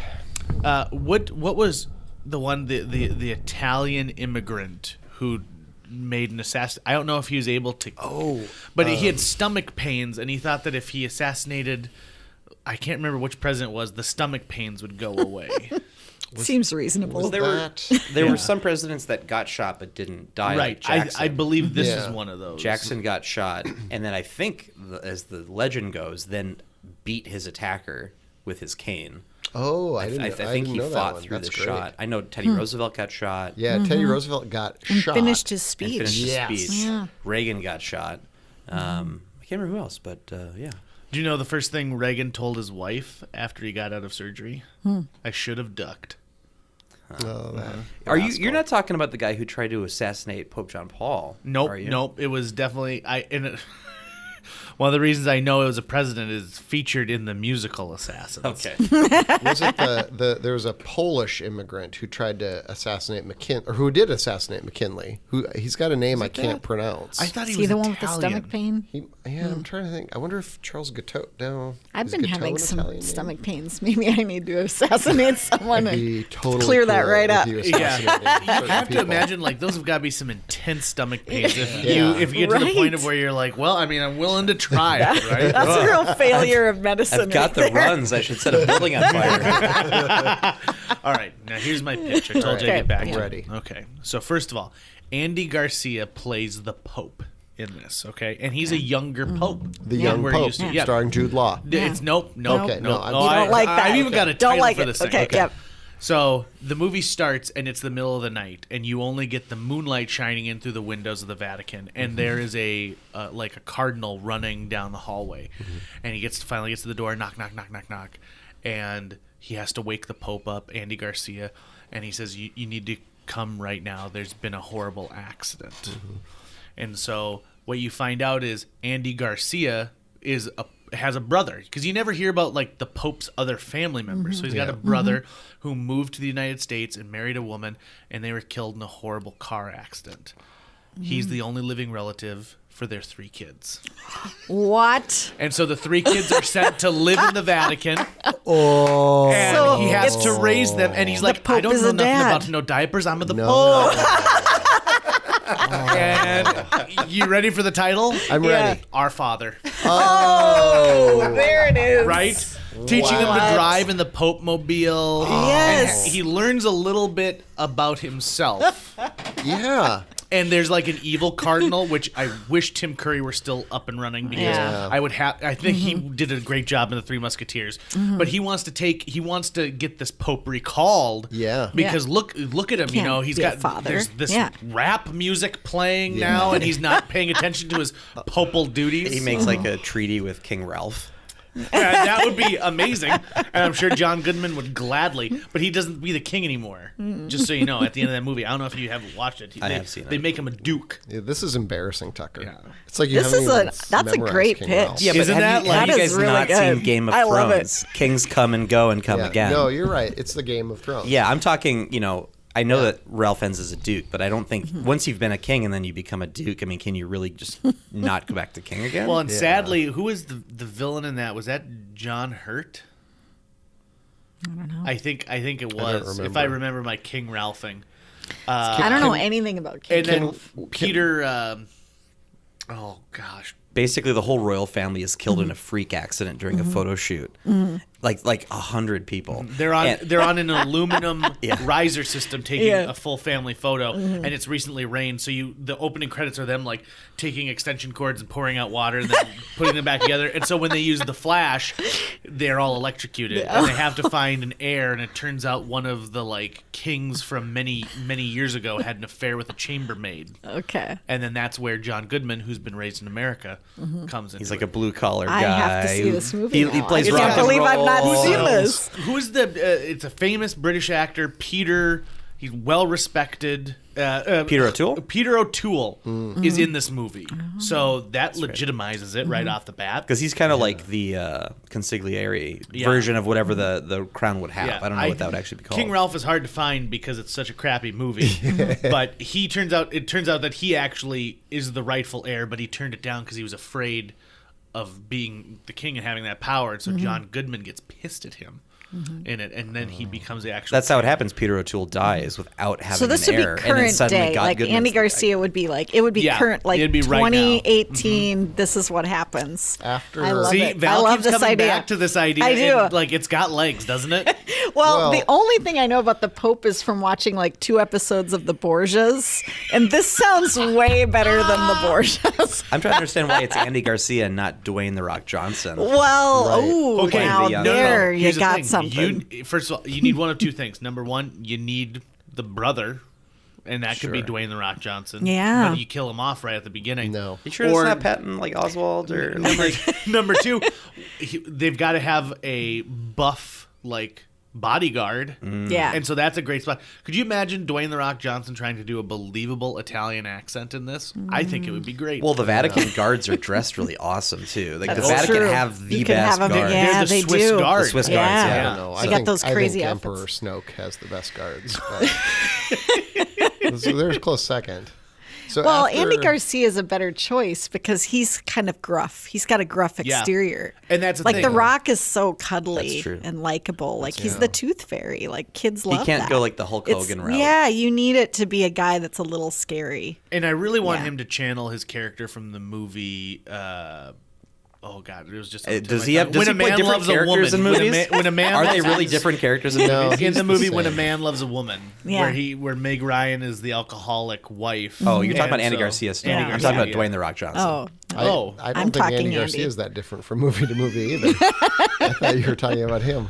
What was the one the Italian immigrant who made an assassin? I don't know if he was able to. But he had stomach pains, and he thought that if he assassinated, I can't remember which president it was, the stomach pains would go away. Seems reasonable. There were some presidents that got shot but didn't die. Right. Like Jackson. I believe this Yeah. is one of those. Jackson got shot, and then I think, as the legend goes, then beat his attacker with his cane. Oh, I think he know that fought one. through That's the great. shot. I know Teddy Roosevelt got shot. Yeah, Teddy Roosevelt got And shot. finished his And speech. finished his Yes. speech. Yeah. Reagan got shot. I can't remember who else, but yeah. Do you know the first thing Reagan told his wife after he got out of surgery? I should have ducked. Oh, that Are you? rascal. You're not talking about the guy who tried to assassinate Pope John Paul? Nope, are you? nope. It was definitely one of the reasons I know it was a president is featured in the musical Assassins. Okay. Was it there was a Polish immigrant who tried to assassinate who did assassinate McKinley? He's got a name I can't pronounce. I thought he Is was he the one with the Italian. stomach pain? I'm trying to think. I wonder if Charles Guiteau. No, I've is been Guiteau having an some Italian name? stomach pains. Maybe I need to assassinate someone It'd and be totally clear that cool right if up. you Yeah, assassinated you certain have to people. imagine those have got to be some intense stomach pains. If Yeah. you get to the point Right. of where you're like, well, I mean, I'm willing to try it, right? That's a real failure of medicine. I've got the right there. runs. I should set a building on fire. All right, now here's my pitch. I told you Okay. I'd get back I'm to it. ready. Okay, so first of all, Andy Garcia plays the Pope in this, okay? And he's a younger Pope. The than Young we're Pope, used to. Yeah. starring Jude Law. It's nope. Okay, no, Oh, you don't like that. I've even got a Don't title like for it. this thing. Okay, yep. So the movie starts and it's the middle of the night, and you only get the moonlight shining in through the windows of the Vatican, and there is a cardinal running down the hallway, and he finally gets to the door, knock, knock, knock, knock, knock, and he has to wake the Pope up, Andy Garcia, and he says, "You need to come right now. There's been a horrible accident," and so what you find out is Andy Garcia has a brother, because you never hear about the Pope's other family members. So he's got a brother who moved to the United States and married a woman, and they were killed in a horrible car accident. He's the only living relative for their 3 kids. What? And so the 3 kids are sent to live in the Vatican. Oh, And So he has it's- to raise them. And he's like, Pope I don't is know a nothing dad. about no diapers. I'm the No. Pope. And you ready for the title? I'm Yeah. ready. Our Father. Oh, there it is. Right? Teaching him to What? drive in the Pope Mobile. Yes. And he learns a little bit about himself. Yeah. And there's an evil cardinal, which I wish Tim Curry were still up and running, because Yeah. I think he did a great job in the Three Musketeers. But he wants to get this Pope recalled. Yeah. Because look at him, Can't he's be a got father. there's this Yeah. rap music playing now, and he's not paying attention to his popal duties. He makes a treaty with King Ralph. That would be amazing. And I'm sure John Goodman would gladly, but he doesn't be the king anymore. Just so you know, at the end of that movie, I don't know if you haven't watched it. I have seen it. They make him a duke. Yeah, this is embarrassing, Tucker. Yeah. It's like you haven't even that's a memorized great King pitch. Ralph. Yeah, but Isn't that have you like- guys That is really not good. seen Game of I love Thrones? Kings come and go and come Yeah. again. No, you're right. It's the Game of Thrones. Yeah, I'm talking, I know that Ralph Fiennes is a duke, but I don't think once you've been a king and then you become a duke, I mean, can you really just not go back to king again? Well, and sadly, who was the villain in that? Was that John Hurt? I don't know. I think it was. If remember. I remember my King Ralphing. I don't know anything about King. And then Peter. Oh gosh. basically the whole royal family is killed in a freak accident during a photo shoot. Like 100 people. They're on an aluminum Yeah. riser system taking Yeah. a full family photo, and it's recently rained. So the opening credits are them like taking extension cords and pouring out water and then putting them back together. And so when they use the flash, they're all electrocuted, and they have to find an heir. And it turns out one of the like kings from many years ago had an affair with a chambermaid. Okay. And then that's where John Goodman, who's been raised in America, comes in. He's like a blue collar guy. I have to see this movie He now. plays I rock can't and believe I've not roll. seen this. Who's the? It's a famous British actor, Peter. He's well respected. Peter O'Toole? Peter O'Toole is in this movie, so that legitimizes it right off the bat. Because he's kind of like the consigliere version of whatever the crown would have. Yeah, I don't know what that would actually be called. King Ralph is hard to find because it's such a crappy movie. But it turns out that he actually is the rightful heir, but he turned it down because he was afraid of being the king and having that power. And so John Goodman gets pissed at him in it, and then he becomes the actual. That's how it happens. Peter O'Toole dies without having So this an would be heir, and then current suddenly day. God Like Goodman's Andy the guy. Garcia would be like, it would be Yeah, current, like it'd be right now. 2018. This is what happens. After I love See, it. Val I love keeps this coming idea. back to this idea. I do. and, like it's got legs, doesn't it? Well, Well- the only thing I know about the Pope is from watching like 2 episodes of the Borgias, and this sounds way better than the Borgias. I'm trying to understand why it's Andy Garcia and not Dwayne the Rock Johnson. Well, Right. ooh, Okay, now no, there you Here's the got thing. something. First of all, you need one of two things. Number one, you need the brother, and that could be Sure. Dwayne the Rock Johnson. Yeah. but you kill him off right at the beginning. No. You sure Or- it's not Patton like Oswald or Number two, they've got to have a buff like bodyguard. Yeah. And so that's a great spot. Could you imagine Dwayne the Rock Johnson trying to do a believable Italian accent in this? I think it would be great. Well, the Vatican guards are dressed really awesome too. Like the That's Vatican true. have the You can best have 'em, guards. yeah. They're the they Swiss do. guards. The Swiss Yeah. guards, I yeah. don't know. They got those crazy I think Emperor outfits. Snoke has the best guards. But so there's a close second. So Well, after- Andy Garcia is a better choice because he's kind of gruff. He's got a gruff Yeah. exterior. And that's the like thing. The Rock is so cuddly That's true. and likable. Like he's the Tooth Fairy. Like kids love can't that. go like the Hulk Hogan route. Yeah, you need it to be a guy that's a little scary. And I really want Yeah. him to channel his character from the movie. Oh God, it was just. Does he have? Does When he a play man different loves a characters woman? in movies? When a man Are they loves- really different characters in No. movies? in He's the the movie When a same. Man Loves a Woman, Yeah. where Meg Ryan is the alcoholic wife. Oh, you're talking And about Andy so- Garcia still. Andy I'm Garcia, talking about yeah. Dwayne the Rock Johnson. Oh, I Oh. don't I'm think talking Andy Garcia Andy. is that different from movie to movie either. I thought you were talking about him.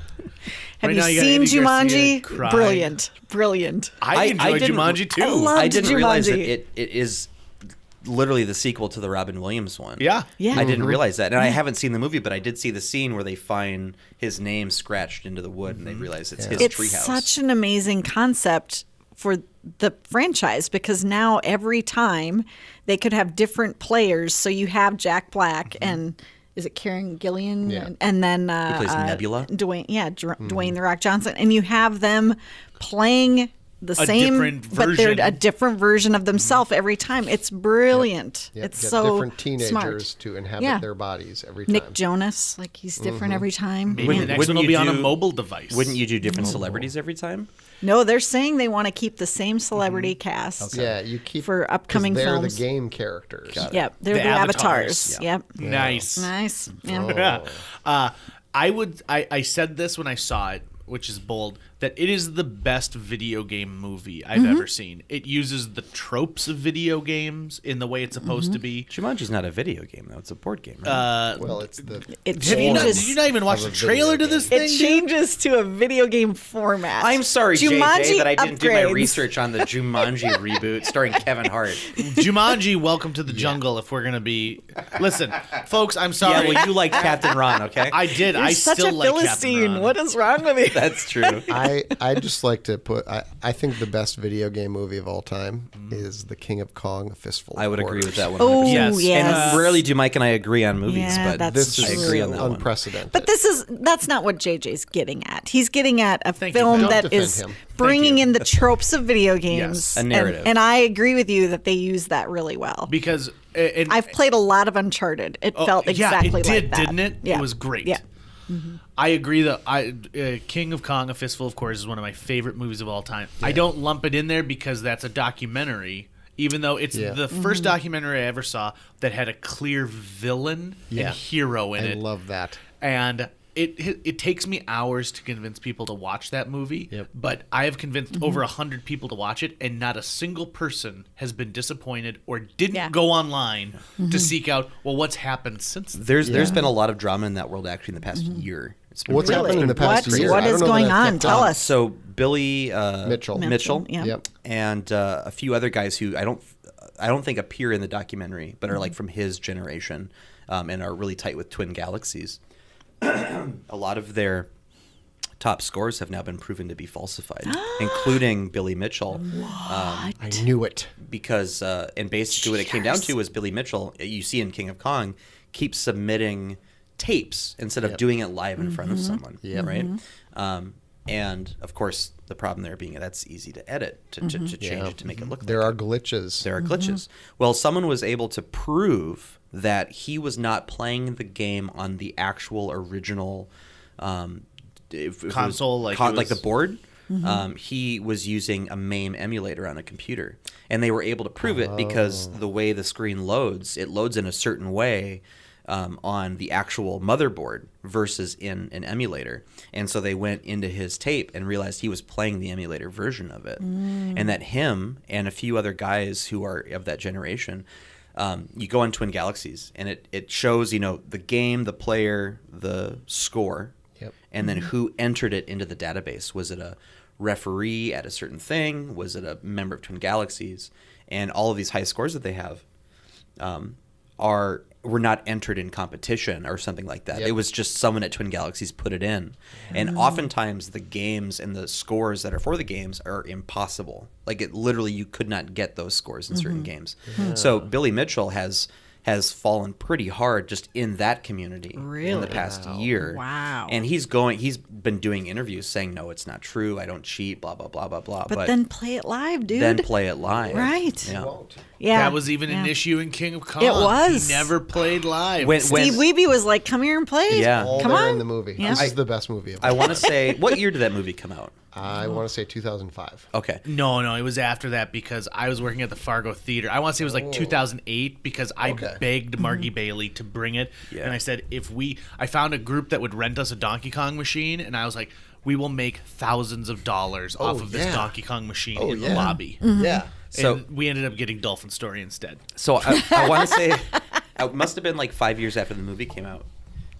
have Right you now you got seen Andy Garcia Jumanji? crying. Brilliant. I enjoyed didn't- Jumanji too. I love- I didn't realize that Jumanji. it is literally the sequel to the Robin Williams one. Yeah. Yeah. I didn't realize that. And I haven't seen the movie, but I did see the scene where they find his name scratched into the wood and they realize it's his It's treehouse. such an amazing concept for the franchise because now every time they could have different players. So you have Jack Black and is it Karen Gillian? Yeah. And then plays Nebula. Dwayne, Dwayne the Rock Johnson, and you have them playing the same, different but they're version. a different version of themselves every time. It's brilliant. Yep, It's get so different teenagers smart. to inhabit Yeah. their bodies every time. Nick Jonas, like he's different every time. Maybe Yeah. the next Wouldn't one will you be on a do- mobile device. Wouldn't you do different celebrities every time? No, they're saying they want to keep the same celebrity cast. Yeah, you keep For 'cause upcoming they're films. the game characters. Yep, they're The the avatars. avatars. Yep. Nice. Nice. Yeah. Oh. I said this when I saw it, which is bold. that it is the best video game movie I've ever seen. It uses the tropes of video games in the way it's supposed to be. Jumanji's not a video game, though. It's a board game, right? Well, it's the It Did you changes. not even watch the trailer to this thing? It changes to a video game format. I'm sorry, Jumanji JJ, that I didn't do my upgrades. research on the Jumanji reboot starring Kevin Hart. Jumanji, Welcome to the Jungle. If we're gonna be, listen, folks, I'm Yeah, sorry. well, you liked Captain Ron, okay? I did. You're I such still a like Captain Philistine. Ron. What is wrong with you? That's true. I just like to put. I think the best video game movie of all time is The King of Kong: A Fistful of I would agree Quarters. with that one. Oh, Yes. yes. And rarely do Mike and I agree on movies, Yeah, but that's This true. I is agree on that one. unprecedented. But that's not what JJ's getting at. He's getting at a Thank you, film Val. that Don't defend is him. bringing you. in the tropes of video games. Yes. A narrative. And I agree with you that they use that really well. Because and, I've played a lot of Uncharted. It felt exactly it did, like that. didn't it? Yeah. It was great. Yeah. I agree that King of Kong: A Fistful of Quarters is one of my favorite movies of all time. I don't lump it in there because that's a documentary, even though it's Yeah. the first documentary I ever saw that had a clear villain Yeah. and hero in I it. love that. And it takes me hours to convince people to watch that movie. Yep. But I have convinced over 100 people to watch it, and not a single person has been disappointed or didn't Yeah. go online to seek out, well, what's happened since then. There's been a lot of drama in that world actually in the past year. It's been What's really- happened in the past What? year? What I don't is know that going I've on? kept Tell up. us. So Billy Mitchell. Yeah. Yep. and a few other guys who I don't think appear in the documentary, but are like from his generation, and are really tight with Twin Galaxies. A lot of their top scores have now been proven to be falsified, including Billy Mitchell. I knew it. Because and basically what it came down to was Billy Mitchell, you see in King of Kong, keeps submitting tapes instead of doing it live in front of someone, right? And of course, the problem there being that's easy to edit, to change it to make it look There like are glitches. there are glitches. Well, someone was able to prove that he was not playing the game on the actual original if it was Console, like it like the was- board. He was using a MAME emulator on a computer, and they were able to prove it because the way the screen loads, it loads in a certain way on the actual motherboard versus in an emulator. And so they went into his tape and realized he was playing the emulator version of it, and that him and a few other guys who are of that generation. You go on Twin Galaxies, and it shows the game, the player, the score, Yep. and then who entered it into the database. Was it a referee at a certain thing? Was it a member of Twin Galaxies? And all of these high scores that they have were not entered in competition or something like that. Yep. It was just someone at Twin Galaxies put it in. And oftentimes the games and the scores that are for the games are impossible. Like it literally, you could not get those scores in certain games. So Billy Mitchell has fallen pretty hard just in that community in the Really? past year. Wow. And he's been doing interviews saying, no, it's not true. I don't cheat, blah, blah, blah, blah, blah. But then play it live, dude. then play it live. Right. Yeah. Yeah. That was even an Yeah. issue in King of Kong. It was. He never played live. Steve Wiebe was like, "Come here and play." Yeah. All Come there on. in the movie. Yeah. This is the best movie of all I time. want to say, what year did that movie come out? I want to say 2005. Okay. No, it was after that because I was working at the Fargo Theater. I want to say it was like 2008 because I Okay. begged Margie Bailey to bring it. Yeah. And I said, I found a group that would rent us a Donkey Kong machine, and I was like, we will make thousands of dollars off of this yeah. Donkey Kong machine Oh, in the yeah. lobby. Yeah. So- And we ended up getting Dolphin Story instead. So I want to say it must have been like 5 years after the movie came out,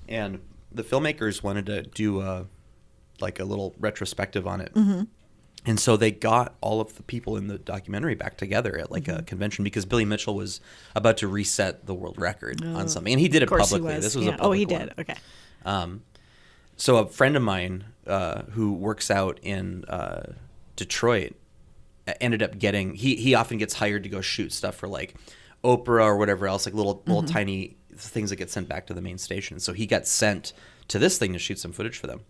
and the filmmakers wanted to do a little retrospective on it. And so they got all of the people in the documentary back together at like a convention because Billy Mitchell was about to reset the world record on something, and he did it Of course publicly. he was. This was yeah. a public he one. did. Okay. So a friend of mine who works out in Detroit ended up getting he often gets hired to go shoot stuff for like Oprah or whatever else, like little tiny things that get sent back to the main station. So he got sent to this thing to shoot some footage for them.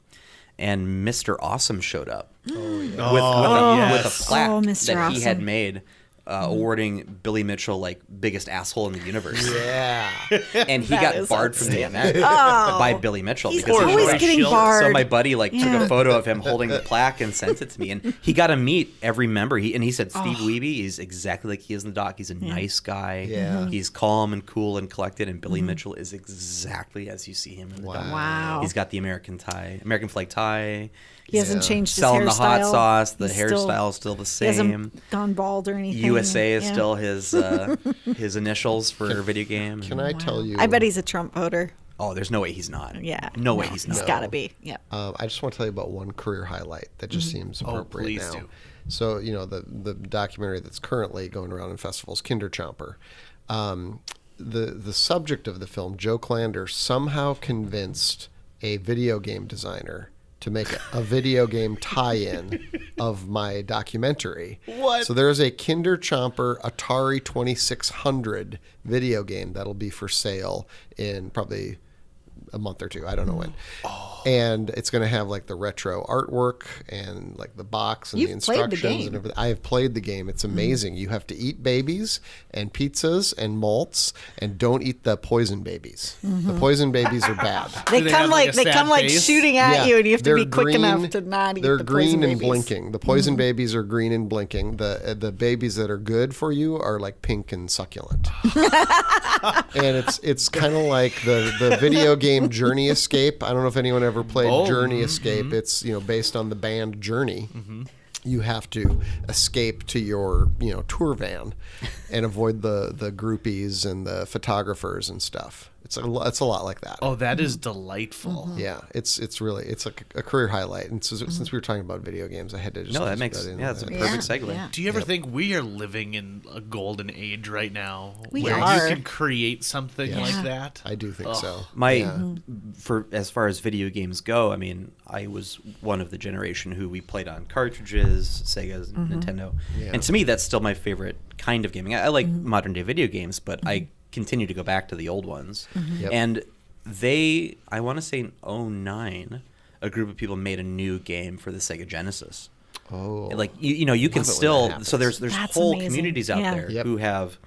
And Mr. Awesome showed up with a plaque Oh, Mr. that he had Awesome. made awarding Billy Mitchell like biggest asshole in the universe. Yeah. And he That got is barred from the outstanding. event by Billy Mitchell He's because he always was- getting So barred. so my buddy took Yeah. a photo of him holding the plaque and sent it to me, and he got to meet every member. He said Steve Wiebe is exactly like he is in the doc. He's a nice guy. Yeah. He's calm and cool and collected. And Billy Mitchell is exactly as you see him in the doc. Wow. He's got the American flag tie. He hasn't changed his selling hairstyle. the hot sauce. The He's hairstyle is still the He same. hasn't gone bald or anything. USA is Yeah. still his initials for video game. Can I tell you? I bet he's a Trump voter. Oh, there's no way he's not. Yeah. No way he's not. He's got to be. Yeah. I just want to tell you about one career highlight that just seems appropriate please now. do. So, the documentary that's currently going around in festivals, Kinderchomper. The subject of the film, Joe Clander, somehow convinced a video game designer to make a video game tie-in of my documentary. What? So there's a Kinderchomper Atari 2600 video game that'll be for sale in probably a month or two. I don't know when. And it's going to have like the retro artwork and like the box and You've the played the instructions game. and everything. I have played the game. It's amazing. You have to eat babies and pizzas and malts and don't eat the poison babies. The poison babies are bad. They Do they come have, like like, a they sad come like face? shooting at you, and you have to they're be quick enough green- to not eat They're the green poison and babies. blinking. The poison babies are green and blinking. The babies that are good for you are like pink and succulent. And it's kind of like the video game Journey Escape. I don't know if anyone ever played Journey Escape. It's based on the band Journey. You have to escape to your tour van and avoid the groupies and the photographers and stuff. It's a lot like that. Oh, that is delightful. Yeah, it's a career highlight. And so, since we were talking about video games, I had to just No, that squeeze makes in that's a there. perfect segue. Yeah. Do you ever think we are living in a golden age right now We where are. you can create something Yes. like that? I do think so. For as far as video games go, I mean, I was one of the generation who we played on cartridges, Sega's, Nintendo, Yeah. and to me, that's still my favorite kind of gaming. I like modern day video games, but I continue to go back to the old ones. Yep. And I want to say in 2009, a group of people made a new game for the Sega Genesis. Oh, Like you can it when that still happens. so there's That's whole amazing. communities out Yeah. there Yep. who have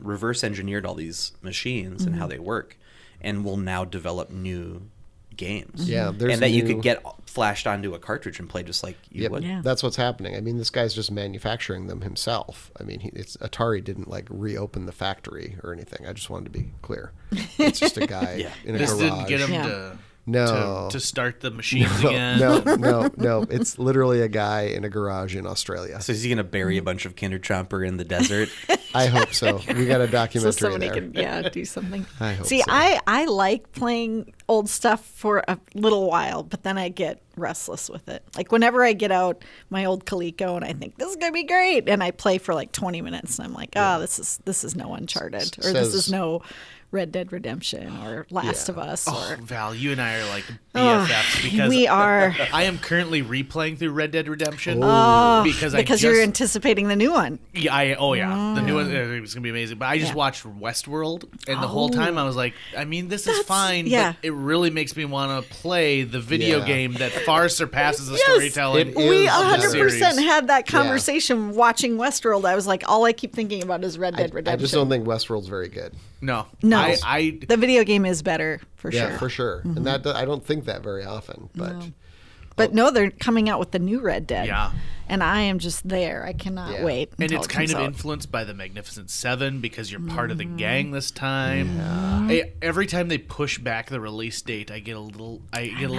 reverse engineered all these machines and how they work, and will now develop new games. Yeah, there's and that you new- could get flashed onto a cartridge and play just like you Yep, would. Yeah. that's what's happening. I mean, this guy's just manufacturing them himself. I mean, Atari didn't like reopen the factory or anything. I just wanted to be clear. It's just a guy Yeah. in a This garage. didn't get him Yeah. No. to start the machines again. No. It's literally a guy in a garage in Australia. So is he going to bury a bunch of Kinderchomper in the desert? I hope so. We got a So documentary somebody there. can do something. I hope See, so. I like playing old stuff for a little while, but then I get restless with it. Like whenever I get out my old Coleco and I think this is gonna be great, and I play for like 20 minutes, and I'm like, this is no Uncharted, or this is no Red Dead Redemption or Last of Us. Oh, Or Val, you and I are like BFFs because we are. I am currently replaying through Red Dead Redemption because You're anticipating the new one. the new one is gonna be amazing. But I just watched Westworld, and the whole time I was like, I mean, this is fine, yeah. but it really makes me want to play the video Yeah. game that far surpasses the Yes. storytelling. It We is of the 100% series. had that conversation watching Westworld. I was like, all I keep thinking about is Red Dead I Redemption. just don't think Westworld's very good. No, No. I The video game is better for Yeah, sure. for sure. And that I don't think that very often. But But no, they're coming out with the new Red Dead. Yeah. And I am just there. I cannot Yeah. wait. and until it's it kind comes of out. influenced by the Magnificent Seven because you're part of the gang this time. Every time they push back the release date, I get a little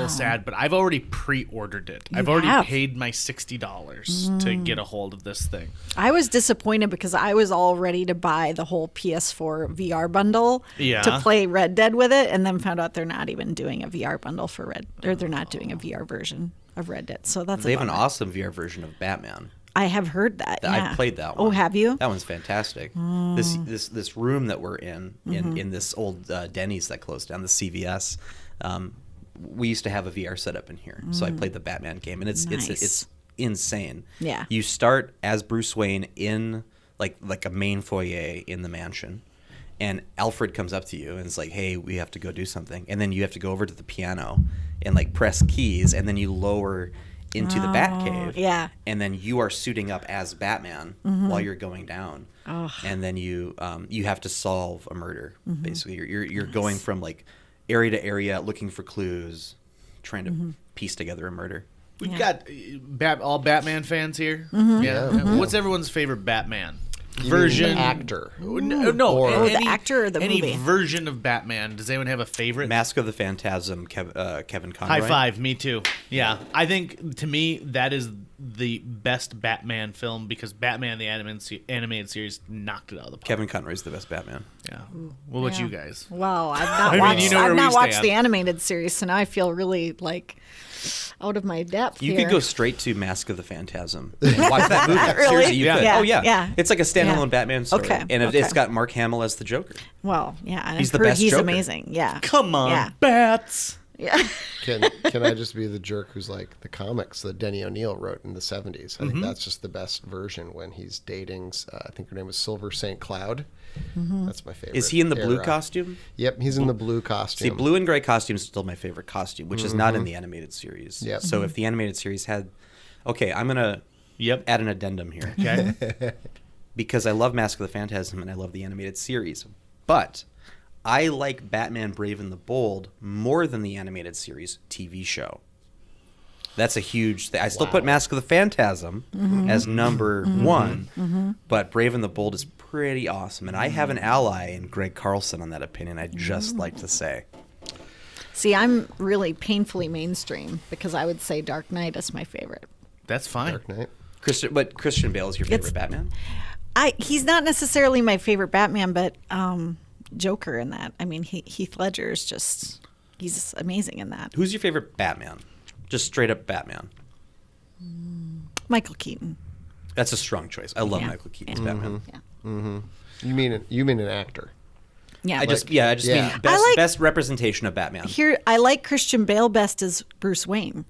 sad. But I've already pre-ordered it. I've already have. paid my $60 to get a hold of this thing. I was disappointed because I was all ready to buy the whole PS4 VR bundle Yeah. to play Red Dead with it, and then found out they're not even doing a VR bundle for they're not doing a VR version of Red Dead. So that's They have an bummer. awesome VR version of Batman. I have heard that. Yeah. I played that one. Oh, have you? That one's fantastic. This room that we're in this old Denny's that closed down, the CVS. We used to have a VR setup in here, so I played the Batman game, and it's Nice. insane. Yeah. You start as Bruce Wayne in like a main foyer in the mansion, and Alfred comes up to you and is like, "Hey, we have to go do something," and then you have to go over to the piano and like press keys, and then you lower into the Batcave. yeah. And then you are suiting up as Batman while you're going down, and then you have to solve a murder. Basically, you're going from like area to area, looking for clues, trying to piece together a murder. We've got all Batman fans here. Yeah. What's everyone's favorite Batman? version. The actor. No, Or- Oh, the actor or the any movie? version of Batman. Does anyone have a favorite? Mask of the Phantasm, Kevin Conroy. High five, me too. Yeah, I think to me that is the best Batman film because Batman the animated series knocked it out of the park. Kevin Conroy's the best Batman. Yeah. What about Yeah. you guys? Wow, I've not mean, watched. you know where I've we not watched stand. the animated series, so now I feel really like out of my depth. You here. could go straight to Mask of the Phantasm. And watch that movie. Really? Seriously, you Yeah. could. Yeah, Oh yeah. yeah. It's like a standalone Yeah. Batman story, Okay, and okay. it's got Mark Hamill as the Joker. Well, yeah, and He's I've the heard best he's Joker. amazing. Yeah. Come on, Yeah. bats. Yeah. Can I just be the jerk who's like the comics that Denny O'Neil wrote in the 70s? I Mm-hmm. think that's just the best version when he's dating, I think her name was Silver St. Cloud. Mm-hmm. That's my favorite. Is he in the blue era. costume? Yep, he's in the blue See, costume. blue and gray costume is still my favorite costume, which is not in the animated series. Yep. So if the animated series had, okay, I'm gonna add an addendum here. Okay. Because I love Mask of the Phantasm and I love the animated series. But I like Batman Brave and the Bold more than the animated series TV show. That's a huge thing. I still put Mask of the Phantasm as number one, but Brave and the Bold is pretty awesome. And I have an ally in Greg Carlson on that opinion, I'd just like to say. See, I'm really painfully mainstream because I would say Dark Knight is my favorite. That's fine. Dark Knight. Christian Bale is your favorite Batman? He's not necessarily my favorite Batman, but Joker in that. I mean, Heath Ledger is he's amazing in that. Who's your favorite Batman? Just straight up Batman. Michael Keaton. That's a strong choice. I love Yeah. Michael Keaton's Yeah. Batman. Yeah. You mean an actor? Yeah. I just yeah. mean best representation of Batman. Here, I like Christian Bale best as Bruce Wayne,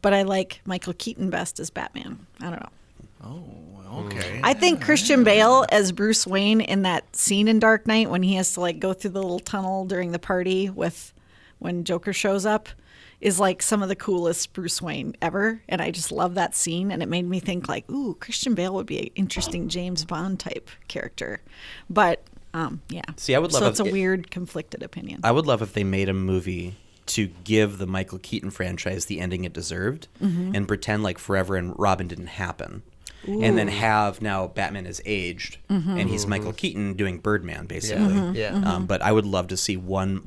but I like Michael Keaton best as Batman. I don't know. Oh, okay. I think Christian Bale as Bruce Wayne in that scene in Dark Knight when he has to like go through the little tunnel during the party when Joker shows up is like some of the coolest Bruce Wayne ever. And I just love that scene. And it made me think like, ooh, Christian Bale would be an interesting James Bond type character. But yeah. See, I would love So if it's a it- weird conflicted opinion. I would love if they made a movie to give the Michael Keaton franchise the ending it deserved and pretend like Forever and Robin didn't happen. And then have now Batman is aged and he's Michael Keaton doing Birdman basically. Yeah. But I would love to see one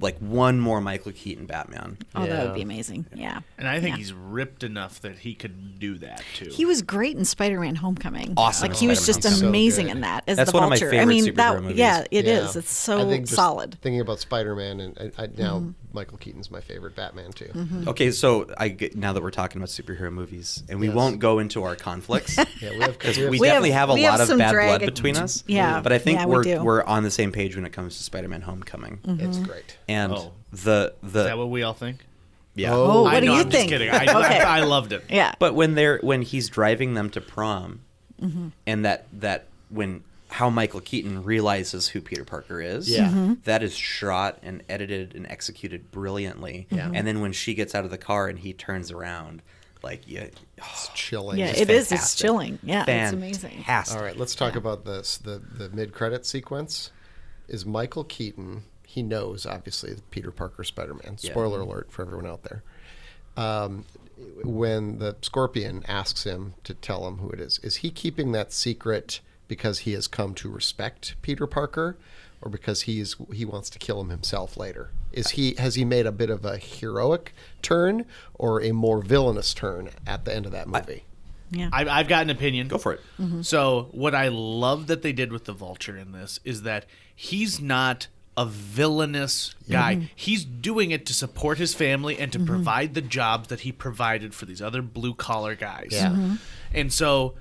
more Michael Keaton Batman. Oh, that Yeah. would be amazing. Yeah. And I think Yeah. he's ripped enough that he could do that too. He was great in Spider-Man: Homecoming. Awesome Like in he was Spider-Man just Homecoming. So amazing good. in that as That's the one of my Vulture. favorite I mean, superhero movies. yeah, it Yeah. is. It's I so think just solid. Thinking about Spider-Man, and now Michael Keaton's my favorite Batman too. Okay, so now that we're talking about superhero movies, and we Yes. won't go into our conflicts. Yeah, we have Because we have- we We definitely have- have a we have lot of some bad drag- blood between us. Yeah, But I think yeah, we do. we're on the same page when it comes to Spider-Man: Homecoming. It's great. And Oh. the Is that what we all think? yeah. Oh, what I do know, you I'm think? Just kidding. I Okay. I loved it. Yeah. But when he's driving them to prom, and that when how Michael Keaton realizes who Peter Parker is, Yeah. that is shot and edited and executed brilliantly. Yeah. And then when she gets out of the car and he turns around, like It's chilling. Yeah, it's it is. It's fantastic. chilling. Yeah, it's amazing. Fantastic. All right, let's talk about this. The mid-credit sequence is Michael Keaton. He knows, obviously, Peter Parker Spider-Man. Yeah. Spoiler alert for everyone out there. When the Scorpion asks him to tell him who it is he keeping that secret because he has come to respect Peter Parker, or because he wants to kill him himself later? Has he made a bit of a heroic turn or a more villainous turn at the end of that movie? Yeah. I've got an opinion. Go for it. So what I love that they did with the Vulture in this is that he's not a villainous guy. He's doing it to support his family and to provide the jobs that he provided for these other blue collar guys. Yeah. And so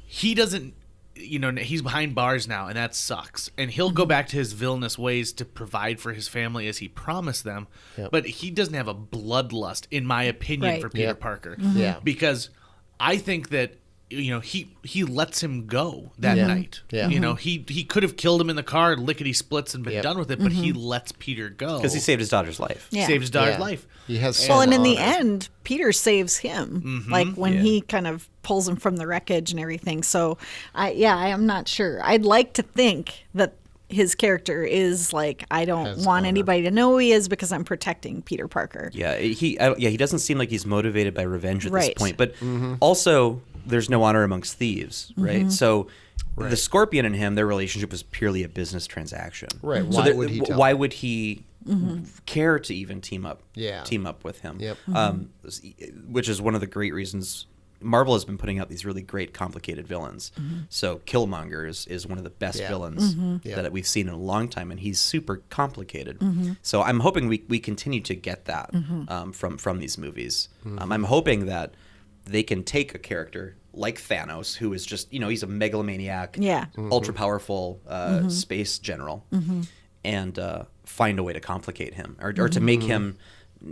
he doesn't, he's behind bars now, and that sucks. And he'll go back to his villainous ways to provide for his family as he promised them. Yep. But he doesn't have a bloodlust, in my opinion, Right. for Peter Yep. Parker. Yeah. Because I think that he lets him go that Yeah. night. Yeah. He could have killed him in the car, lickety splits, and been Yep. done with it. But he lets Peter go Because he saved his daughter's life. Yeah. saved his daughter's Yeah. life. He has Well, some and in the honor. end, Peter saves him, like when Yeah. he kind of pulls him from the wreckage and everything. So, I am not sure. I'd like to think that his character is like, I don't Has want honor. anybody to know who he is because I'm protecting Peter Parker. Yeah, he doesn't seem like he's motivated by revenge at this Right. point. But also, there's no honor amongst thieves, right? So the Scorpion and him, their relationship was purely a business transaction. Right. So Why would he tell why him? would he care to even team up with him? Yep. Which is one of the great reasons Marvel has been putting out these really great complicated villains. So Killmonger is one of the best villains that we've seen in a long time, and he's super complicated. So I'm hoping we continue to get that from these movies. I'm hoping that they can take a character like Thanos, who is just, he's a megalomaniac, ultra powerful space general, and find a way to complicate him or to make him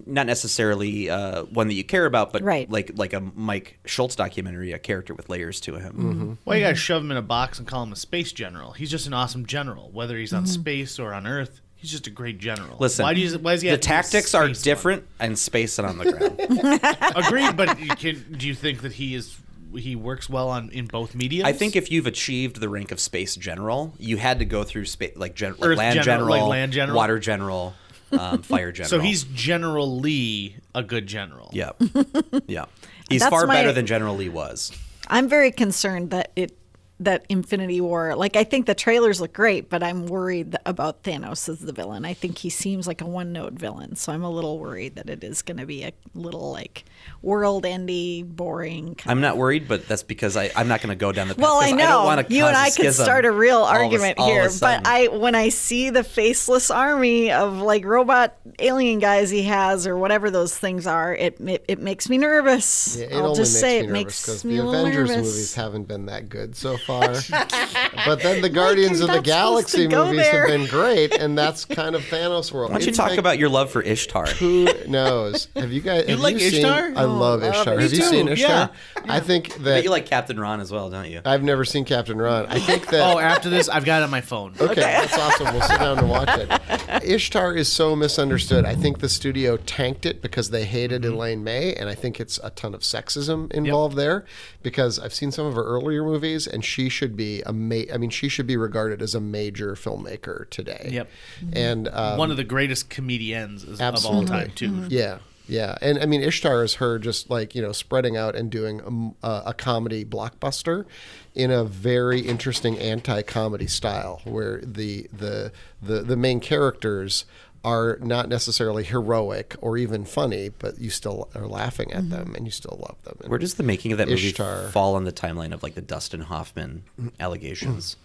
not necessarily one that you care about, but like a Mike Scholtz documentary, a character with layers to him. Why you gotta shove him in a box and call him a space general? He's just an awesome general. Whether he's on space or on Earth, he's just a great general. Listen, why does he have the to be a tactics are space different in space and on the ground. one? Agreed, but do you think that he works well in both mediums? I think if you've achieved the rank of space general, you had to go through space like land Earth general, like land general, water general, fire general. So he's General Lee, a good general. Yeah. He's That's far my- better than General Lee was. I'm very concerned that Infinity War, like, I think the trailers look great, but I'm worried about Thanos as the villain. I think he seems like a one-note villain, so I'm a little worried that it is going to be a little, like, world-endy, boring kind I'm not worried, but that's because I'm not going to go down the path. Well, I 'cause know don't wanna you cause and a I could schism start a real all of argument all of a here, sudden. but when I see the faceless army of like robot alien guys he has or whatever those things are, it makes me nervous. Yeah, it I'll only just makes say me it nervous makes because me the a little Avengers nervous. movies haven't been that good so far. But then the Guardians of the not supposed to Galaxy go movies there. have been great, and that's kind of Thanos world. Why don't you talk about your love for Ishtar? Who knows? Have you guys? Have like you seen- Ishtar? I love Ishtar. Me Have you too, seen Ishtar? yeah. I think But that you like Captain Ron as well, don't you? I've never seen Captain Ron. I think that. Oh, after this, I've got it on my phone. Okay, that's awesome. We'll sit down and watch it. Ishtar is so misunderstood. I think the studio tanked it because they hated Elaine May, and I think it's a ton of sexism involved there. Because I've seen some of her earlier movies, and she should be she should be regarded as a major filmmaker today. Yep. And One of the greatest comedians of all Absolutely. time, too. Yeah, and I mean Ishtar is her just like spreading out and doing a comedy blockbuster in a very interesting anti-comedy style, where the main characters are not necessarily heroic or even funny, but you still are laughing at them and you still love them. And Where does the making of that movie Ishtar. fall on the timeline of like the Dustin Hoffman allegations?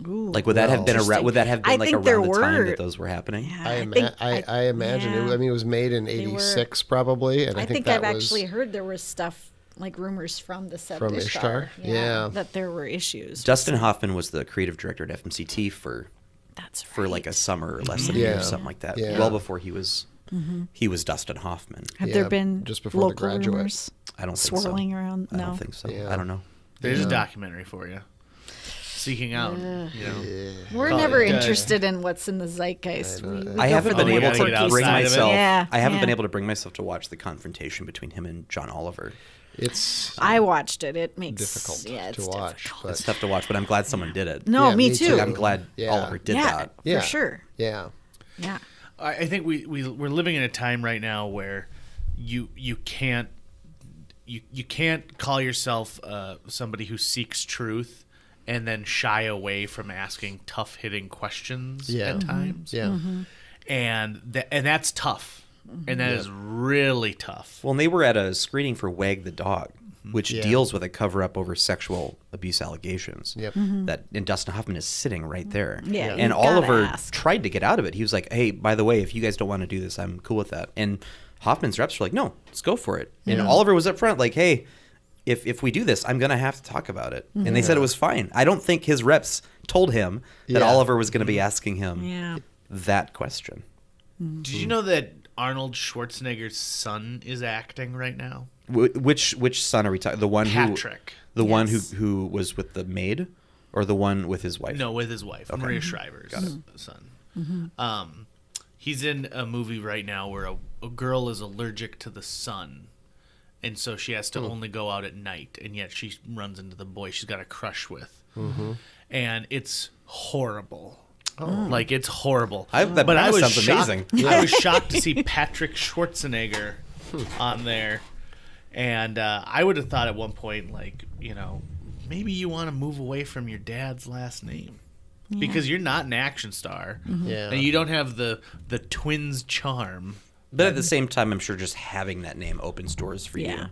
Ooh. Like would that have been Interesting. would that have I been like think there around the time were- that those were happening? Yeah, I imagine yeah. it was made in They were- '86 probably, and I think that I've was actually heard there was stuff like rumors from the set From Ishtar? Yeah. that there were issues. Dustin Hoffman was the creative director at FMCT for That's right. for like a summer or less than a year Yeah. or something like that. Yeah. Well before he was Dustin Hoffman. Have Yeah, there been just before The local Graduate. rumors I don't think so. swirling around? I No. don't think so. Yeah. I don't know. There's a documentary for you. Seeking Out. We're Call never it, interested in what's in the zeitgeist. We I go haven't for been the able gotta to get quirky bring outside of it. myself. Yeah, I haven't been yeah. able to bring myself to watch the confrontation between him and John Oliver. it's I watched it. It makes difficult it's to watch. difficult. But It's tough to watch, but I'm glad someone did it. No, Yeah, me me too. too. I'm glad Yeah. Oliver did yeah, that. Yeah. for sure. yeah. Yeah. I think we're living in a time right now where you can't call yourself somebody who seeks truth and then shy away from asking tough hitting questions Yeah. at times. Yeah. And that's tough. And that is really tough. Well, and they were at a screening for Wag the Dog, which Yeah. deals with a cover up over sexual abuse allegations. Yep. And Dustin Hoffman is sitting right there. Yeah, And you gotta Oliver ask. tried to get out of it. He was like, "Hey, by the way, if you guys don't want to do this, I'm cool with that." And Hoffman's reps were like, "No, let's go for it." And Oliver was up front, like, "Hey, if we do this, I'm gonna have to talk about it." And they said it was fine. I don't think his reps told him that Yeah. Oliver was going to be asking him Yeah. that question. Did you know that Arnold Schwarzenegger's son is acting right now? Which son are we talking? The one Patrick. who, the one Yes. who was with the maid, or the one with his wife? No, with his wife, Maria Shriver's son. He's in a movie right now where a girl is allergic to the sun, and so she has to only go out at night, and yet she runs into the boy she's got a crush with, and it's horrible. Like it's horrible. That but I was sounds shocked. amazing. I was shocked to see Patrick Schwarzenegger on there, And I would have thought at one point, like, maybe you want to move away from your dad's last name. Because you're not an action star. Yeah. And you don't have the twins' charm. But at the same time, I'm sure just having that name opens doors for you.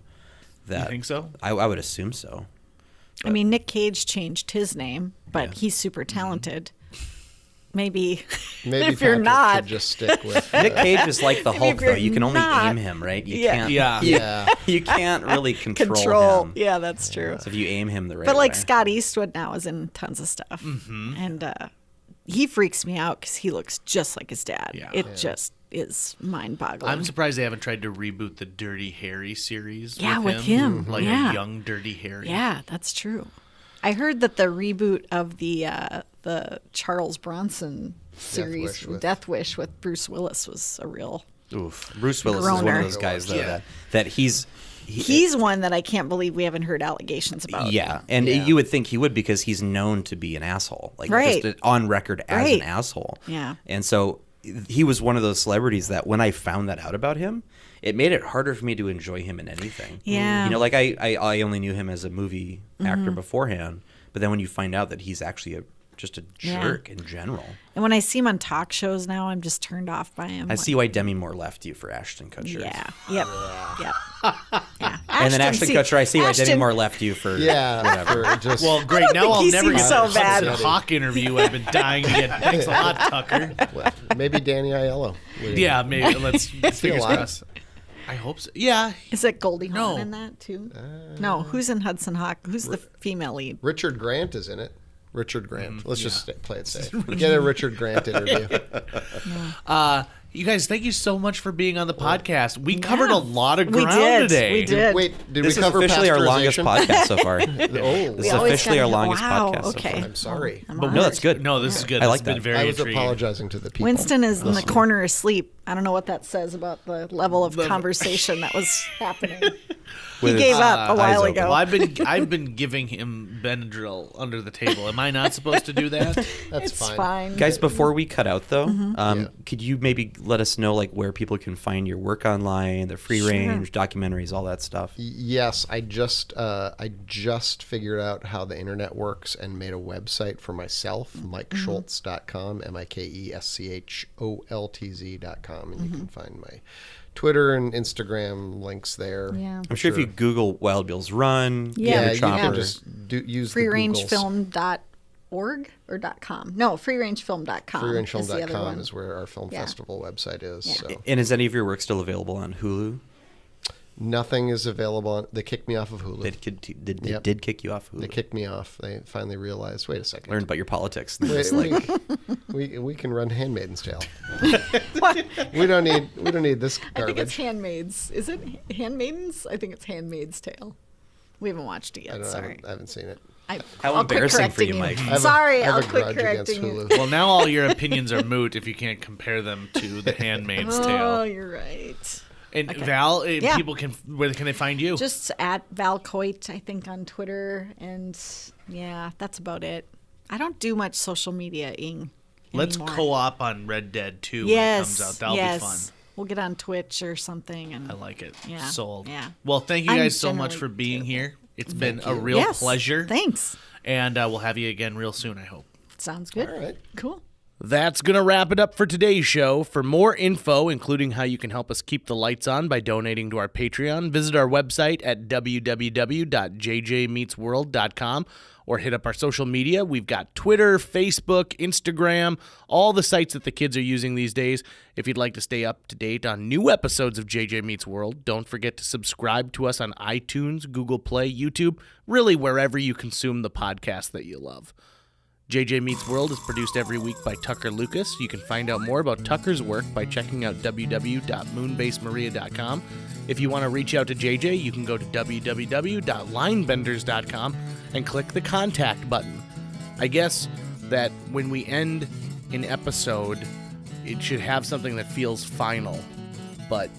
That, You think so? I would assume so. I mean, Nick Cage changed his name, but he's super talented. Maybe Maybe if you're Patrick not, should just stick with Nick Cage is like the Maybe Hulk, if though. you're You can only not- aim him, right? You Yeah. can't. Yeah. Yeah. You can't really control him. Yeah, that's true. So if you aim him the right But like way. Scott Eastwood now is in tons of stuff, and he freaks me out because he looks just like his dad. Yeah. It just is mind-boggling. I'm surprised they haven't tried to reboot the Dirty Harry series. Yeah, with him. Like Yeah. a young Dirty Harry. Yeah, that's true. I heard that the reboot of the Charles Bronson series, Death Wish with Bruce Willis, was a real. Oof. Bruce Willis is one Groaner. of those guys, though, Yeah. that he's one that I can't believe we haven't heard allegations about. Yeah, and you would think he would because he's known to be an asshole, like Right. just on record as Right. an asshole. Yeah. and so he was one of those celebrities that when I found that out about him, it made it harder for me to enjoy him in anything. Yeah. like I only knew him as a movie actor beforehand, but then when you find out that he's actually just a Yeah. jerk in general, And when I see him on talk shows now, I'm just turned off by him. I see why Demi Moore left you for Ashton Kutcher. Yeah. Yep. Yep. Yeah. And then Ashton Kutcher, I see why Demi Moore left you for Yeah. For just Well, great. Now think I'll he never seems get so a bad. Hudson Hawk interview. I've been dying to get. Thanks a lot, Tucker. maybe Danny Aiello. Yeah, maybe. Let's fingers alive? crossed. I hope so. Yeah. Is it Goldie Hawn No. in that too? No. Who's in Hudson Hawk? Who's the female lead? Richard Grant is in it. Richard Grant. Let's just play it safe. Get a Richard Grant interview. You guys, thank you so much for being on the podcast. We covered a lot of We ground did. today. We did. Wait, did This we is cover officially our longest pasteurization? podcast so far. Oh, This is always officially our gotta- longest wow, podcast so okay. far. I'm sorry. I'm No, honored. that's good. No, this is good. I This like has been that. very I was intriguing. apologizing to the people. Winston is in the corner asleep. I don't know what that says about the level of conversation that was happening. He With gave his up a eyes while open. ago. Well, I've been giving him Benadryl under the table. Am I not supposed to do that? That's It's fine. fine. Guys, before we cut out though, Mm-hmm. could you maybe let us know like where people can find your work online, the free range documentaries, all that stuff? Yes, I just figured out how the internet works and made a website for myself, MikeScholtz.com, MikeScholtz.com, and you can find my Twitter and Instagram links there. Yeah. I'm sure if you Google Wild Bill's Run, Yeah, Gator you can Chopper, just use the Googles. freerangefilm.org or .com? No, freerangefilm.com. is the other Freerangefilm.com one. is where our film Yeah. festival website is. Yeah. So And is any of your work still available on Hulu? nothing is available on. They kicked me off of Hulu. They Yep. did kick you off Hulu. They kicked me off. They finally realized. Wait a second. Learned about your politics. And they're Wait, just like, we can run Handmaid's Tale. What? We don't need this I think it's garbage. Handmaids. Is it Handmaidens? I think it's Handmaid's Tale. We haven't watched it yet. Sorry. I haven't seen it. How I'll quit embarrassing for you, correcting Mike. Sorry, I have I'll a quit grudge against correcting you. Hulu. Well, now all your opinions are moot if you can't compare them to The Handmaid's Oh, Tale. you're right. And Val, Yeah. people can where can they find you? Just at Val Coit, I think, on Twitter. And yeah, that's about it. I don't do much social media-ing Let's anymore. co-op on Red Dead 2 Yes, when it comes out. That'll yes. be fun. We'll get on Twitch or something. And I like it. Yeah, Sold. yeah. Well, thank you I'm guys so much generally for being terrible. here. It's been a real Yes, pleasure. Thanks. And we'll have you again real soon, I hope. Sounds good. All right. Cool. That's going to wrap it up for today's show. For more info, including how you can help us keep the lights on by donating to our Patreon, visit our website at www.jjmeetsworld.com or hit up our social media. We've got Twitter, Facebook, Instagram, all the sites that the kids are using these days. If you'd like to stay up to date on new episodes of JJ Meets World, don't forget to subscribe to us on iTunes, Google Play, YouTube, really wherever you consume the podcast that you love. JJ Meets World is produced every week by Tucker Lucas. You can find out more about Tucker's work by checking out www.moonbasemaria.com. If you want to reach out to JJ, you can go to www.linebenders.com and click the contact button. I guess that when we end an episode, it should have something that feels final, but